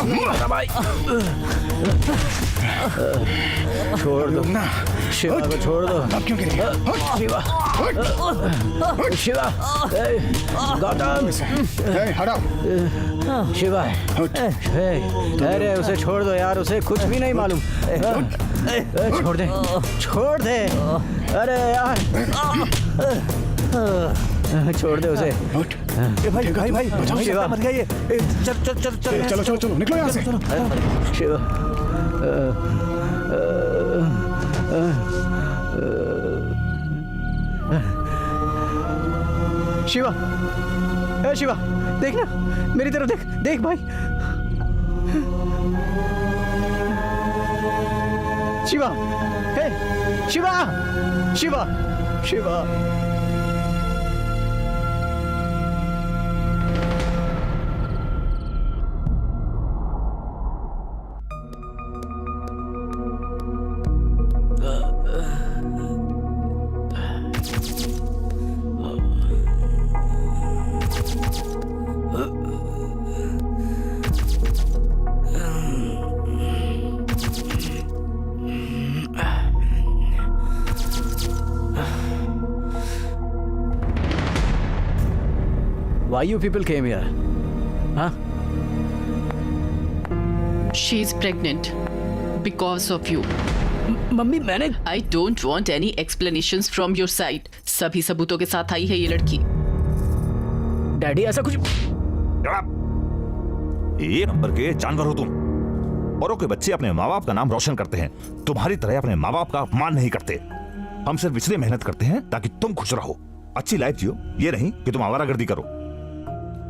छोड़ दो ना, शिवा को छोड़ दो। अब क्यों गिरे? शिवा, शिवा, गौतम, हटा। शिवा, अरे उसे छोड़ दो यार, उसे कुछ भी नहीं मालूम। छोड़ दे, छोड़ दे। अरे यार, छोड़ दे उसे। भाई भाई भाई, बचाओ शिवा, मत गए। चल चल चल चल चलो चलो चलो, निकलो यहाँ से। शिवा, शिवा, ए शिवा, देख ना मेरी तरफ देख, देख भाई। Shiva, hey Shiva, Shiva, Shiva. Why you people came here? Huh? She is pregnant because of you. Mummy मैंने I don't want any explanations from your side. सभी सबूतों के साथ आई है ये लड़की. डैडी ऐसा कुछ ये नंबर के जानवर हो तुम। औरों के बच्चे अपने माँ बाप का नाम रोशन करते हैं, तुम्हारी तरह अपने माँ बाप का अपमान नहीं करते। हम सिर्फ इसलिए मेहनत करते हैं ताकि तुम खुश रहो, अच्छी लाइफ जियो, ये नहीं कि तुम आवारागर्दी करो।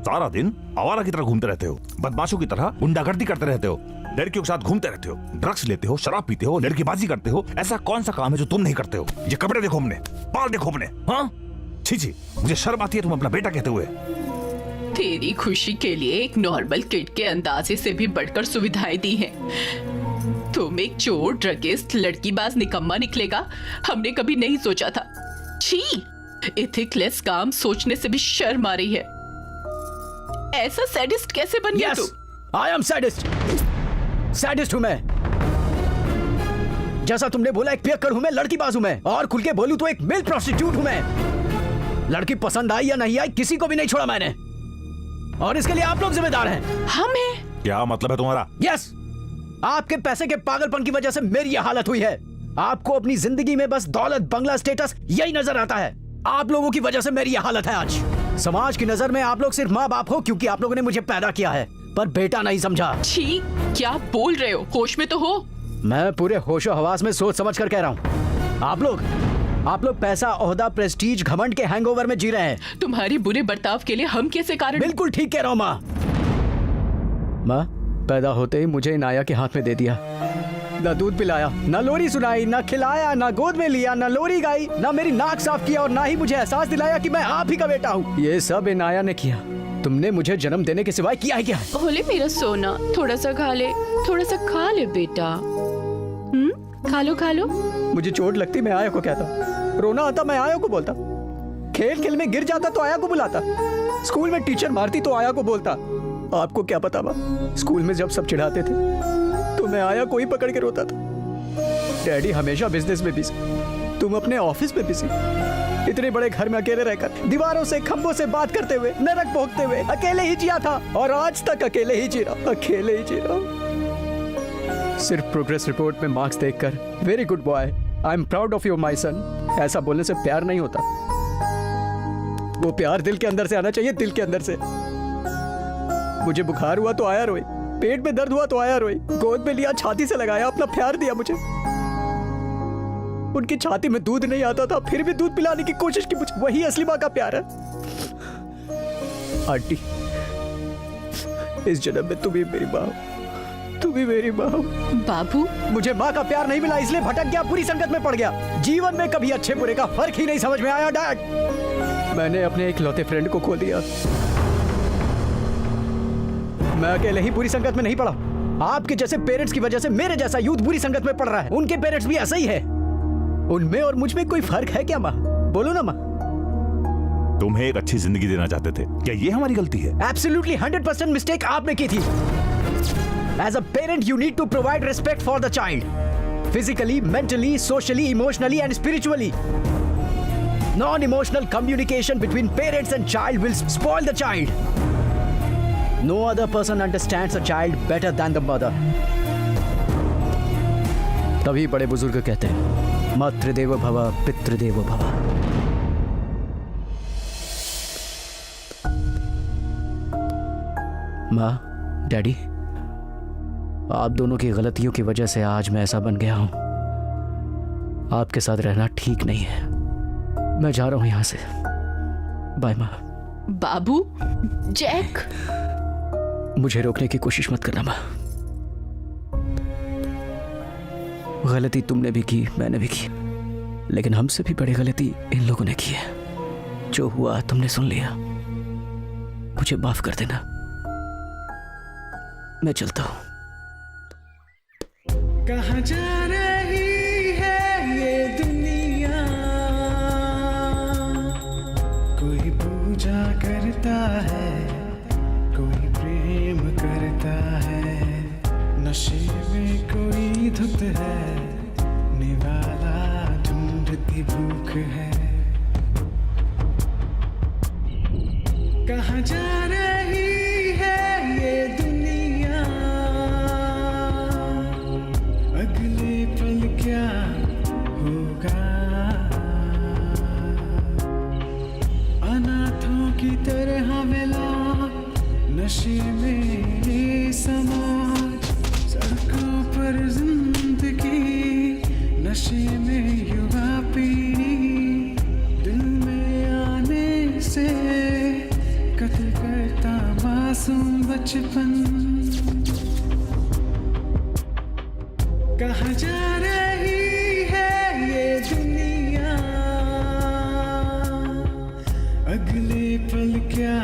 सारा दिन आवारा की तरह घूमते रहते हो, बदमाशों की तरह गुंडागर्दी करते रहते हो, लड़कियों के साथ घूमते रहते हो, ड्रग्स लेते हो, शराब पीते हो, लड़कीबाजी करते हो। ऐसा कौन सा काम है जो तुम नहीं करते हो? ये कपड़े देखो अपने, बाल देखो अपने। हाँ छी छी, मुझे शर्म आती है तुम अपना बेटा कहते हुए। तेरी खुशी के लिए एक नॉर्मल किड के अंदाजे से भी बढ़कर सुविधाएं दी हैं। तुम एक चोर, ड्रगिस्ट, लड़कीबाज निकम्मा निकलेगा, हमने कभी नहीं सोचा था। छी, एथिकलेस काम सोचने से भी शर्म आ रही है। ऐसा सैडिस्ट कैसे बन गया तू? I am sadist. सैडिस्ट हूं मैं। जैसा तुमने बोला एक पियक्कड़ हूं मैं, लड़कीबाज हूं मैं, और खुल के बोलूं तो एक मेल प्रोस्टिट्यूट हूं मैं। लड़की पसंद आई या नहीं आई, किसी को भी नहीं छोड़ा मैंने, और इसके लिए आप लोग जिम्मेदार हैं। हम हैं? क्या मतलब है तुम्हारा? यस, आपके पैसे के पागलपन की वजह से मेरी यह हालत हुई है। आपको अपनी जिंदगी में बस दौलत, बंगला, स्टेटस यही नजर आता है। आप लोगों की वजह से मेरी यह हालत है आज। समाज की नजर में आप लोग सिर्फ माँ बाप हो क्योंकि आप लोगों ने मुझे पैदा किया है, पर बेटा नहीं समझा। छी, क्या बोल रहे हो? होश में तो हो? मैं पूरे होशो हवास में सोच समझ कर कह रहा हूँ। आप लोग पैसा, ओहदा, प्रेस्टीज, घमंड के हैंगओवर में जी रहे हैं। तुम्हारी बुरे बर्ताव के लिए हम कैसे कारण? बिल्कुल ठीक कह रहा हूँ माँ। माँ पैदा होते ही मुझे इनाया के हाथ में दे दिया। ना दूध पिलाया, ना लोरी सुनाई, ना खिलाया, ना गोद में लिया, ना लोरी गाई, ना मेरी नाक साफ किया, और ना ही मुझे एहसास दिलाया कि मैं आप ही का बेटा हूँ। ये सब इनाया ने किया। तुमने मुझे जन्म देने के सिवाय किया है क्या? बोले मेरा सोना, थोड़ा सा खा ले, थोड़ा सा खा ले बेटा। खा लो खा लो। मुझे चोट लगती मैं आया को कहता, रोना आता मैं आया को बोलता, खेल खेल में गिर जाता तो आया को बुलाता, स्कूल में टीचर मारती तो आया को बोलता। आपको क्या पता बा, स्कूल में जब सब चिढ़ाते थे तो मैं आया को ही पकड़ के रोता था। डैडी हमेशा बिजनेस में बिजी, तुम अपने ऑफिस में बिजी। इतने बड़े घर में अकेले रहकर, दीवारों से, खंभों से बात करते हुए, नरक भोगते हुए अकेले ही जिया था, और आज तक अकेले ही जी रहा, अकेले ही जी रहा। सिर्फ प्रोग्रेस रिपोर्ट में मार्क्स देखकर very good boy, I am proud of you my son, ऐसा बोलने से प्यार नहीं होता। वो प्यार दिल के अंदर से आना चाहिए, दिल के अंदर से। मुझे बुखार हुआ तो आया रोई, पेट में दर्द हुआ तो आया रोई, गोद में लिया, छाती से लगाया, अपना प्यार दिया मुझे। उनकी छाती में दूध नहीं आता था, फिर भी दूध पिलाने की कोशिश की मुझे। वही असली माँ का प्यार है। आंटी, इस जन्म में तुम ही मेरी माँ, तुम ही मेरी माँ। बाबू, मुझे माँ का प्यार नहीं मिला, इसलिए भटक गया, पूरी संकट में पड़ गया। जीवन में कभी अच्छे बुरे का फर्क ही नहीं समझ में आया। डैड, मैंने अपने एक लौते फ्रेंड को खो दिया। मैं अकेले ही पूरी संकट में नहीं पड़ा। आपके जैसे पेरेंट्स की वजह से मेरे जैसा यूथ बुरी संकट में पड़ रहा है। उनके पेरेंट्स भी ऐसा ही है। उनमें और मुझ में कोई फर्क है क्या माँ? बोलो ना माँ। तुम्हें एक अच्छी जिंदगी देना चाहते थे, क्या ये हमारी गलती है? Absolutely 100% मिस्टेक आपने की थी। As a parent, you need to provide respect for the child, physically, mentally, socially, emotionally, and spiritually. Non-emotional communication between parents and child will spoil the child. No other person understands a child better than the mother. तभी बड़े बुजुर्ग कहते हैं, मातृदेवो भव, पितृदेवो भव। माँ, डैडी, आप दोनों की गलतियों की वजह से आज मैं ऐसा बन गया हूं। आपके साथ रहना ठीक नहीं है। मैं जा रहा हूं यहां से। बाय माँ। बाबू, जैक, मुझे रोकने की कोशिश मत करना माँ। गलती तुमने भी की, मैंने भी की, लेकिन हमसे भी बड़ी गलती इन लोगों ने की है। जो हुआ तुमने सुन लिया, मुझे माफ कर देना। मैं चलता हूं। कहाँ जा रही है ये दुनिया, कोई पूजा करता है, कोई प्रेम करता है, नशे में कोई धुत है, निवाला ढूंढती भूख है। कहाँ जा नशे में युवा पीढ़ी दिल में आने से कत्ल करता मासूम बचपन। कहाँ जा रही है ये दुनिया, अगले पल क्या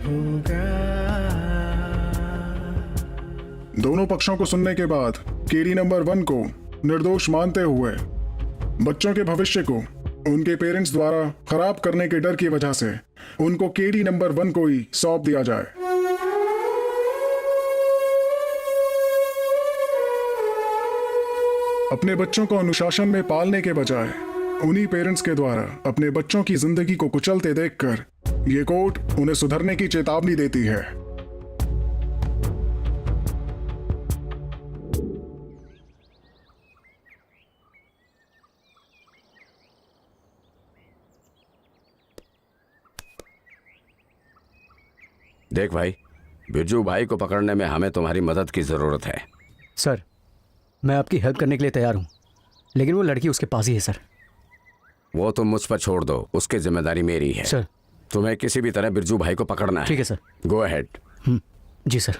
होगा। दोनों पक्षों को सुनने के बाद केडी नंबर 1 को निर्दोष मानते हुए बच्चों के भविष्य को उनके पेरेंट्स द्वारा खराब करने के डर की वजह से उनको केडी नंबर 1 को ही सौंप दिया जाए। अपने बच्चों को अनुशासन में पालने के बजाय उन्हीं पेरेंट्स के द्वारा अपने बच्चों की जिंदगी को कुचलते देखकर ये कोर्ट उन्हें सुधरने की चेतावनी देती है। देख भाई, बिरजू भाई को पकड़ने में हमें तुम्हारी मदद की जरूरत है। सर, मैं आपकी हेल्प करने के लिए तैयार हूं, लेकिन वो लड़की उसके पास ही है सर। वो तुम मुझ पर छोड़ दो, उसकी जिम्मेदारी मेरी है। सर, तुम्हें किसी भी तरह बिरजू भाई को पकड़ना है। ठीक है सर। Go ahead. जी सर।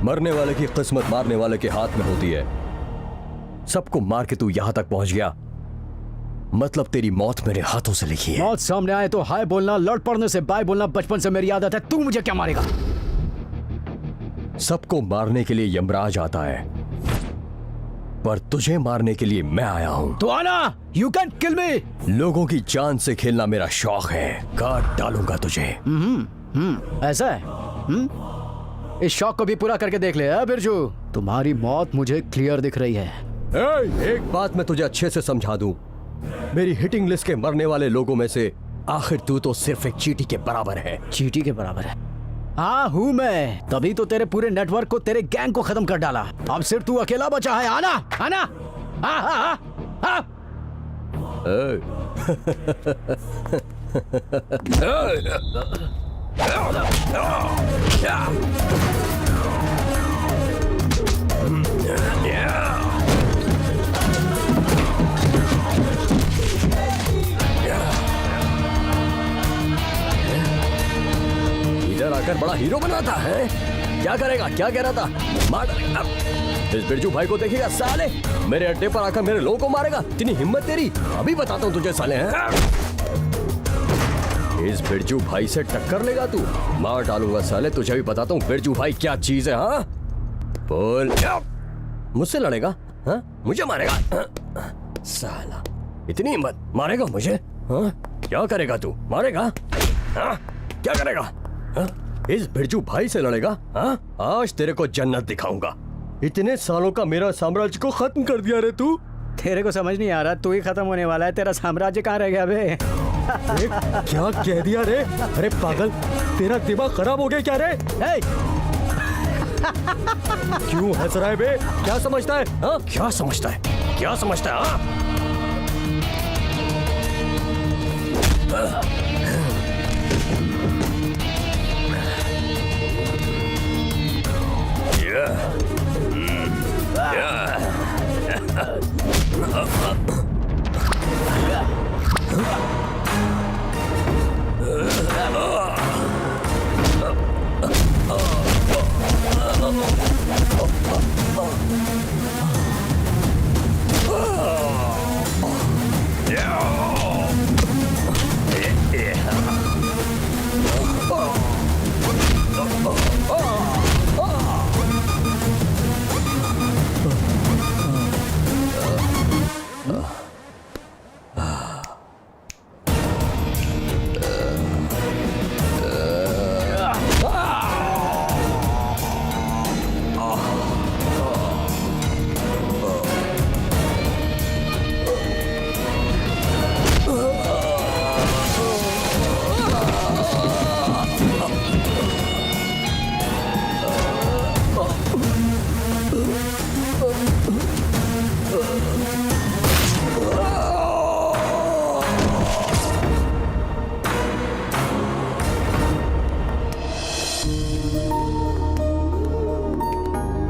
मरने वाले की किस्मत मारने वाले के हाथ में होती है। सबको मार के तू यहां तक पहुंच गया, मतलब तेरी मौत मेरे हाथों से लिखी है। मौत सामने आए तो हाय बोलना, लड़ पड़ने से बाय बोलना बचपन से मेरी आदत है। तू मुझे क्या मारेगा? सबको मारने के लिए यमराज आता है, पर तुझे मारने के लिए मैं आया हूं। तो आना, यू कैन किल मी। लोगों की जान से खेलना मेरा शौक है, काट डालूंगा तुझे। ऐसा है? इस शौक को भी पूरा करके देख ले बिरजू। तुम्हारी मौत मुझे क्लियर दिख रही है। एक बात मैं तुझे अच्छे से समझा दूं, मेरी हिटिंग लिस्ट के मरने वाले लोगों में से आखिर तू तो सिर्फ एक चींटी के बराबर है। चींटी के बराबर है? हाँ हूँ मैं, तभी तो तेरे पूरे नेटवर्क को, तेरे गैंग को खत्म कर डाला। अब सिर्फ तू अकेला बचा है। आना आना। हाँ हाँ हाँ हाँ। इधर आकर बड़ा हीरो बनाता है। क्या करेगा? क्या कह रहा था? मार डालेगा। इस बिरजू भाई को देखेगा साले, मेरे अड्डे पर आकर मेरे लोगों को मारेगा। इतनी हिम्मत तेरी, अभी बताता हूँ तुझे साले। हैं इस बिरजू भाई से टक्कर लेगा तू, मार डालूंगा साले। तुझे भी बताता हूँ बिरजू भाई क्या चीज है। हाँ बोल, मुझसे लड़ेगा? हाँ मुझे मारेगा? साला इतनी हिम्मत, मारेगा मुझे? हाँ क्या करेगा तू? मारेगा? हाँ क्या करेगा? हाँ? इस बिरजू भाई से लड़ेगा? हाँ आज तेरे को जन्नत दिखाऊंगा। इतने सालों का मेरा साम्राज्य को खत्म कर दिया रे तू। तेरे को समझ नहीं आ रहा, तू ही खत्म होने वाला है। तेरा साम्राज्य कहाँ रह गया बे? क्या कह दिया रे? अरे पागल, तेरा दिमाग खराब हो गया क्या रे? क्यों हंस रहा है बे? क्या समझता है? हाँ क्या समझता है? क्या समझता है? हाँ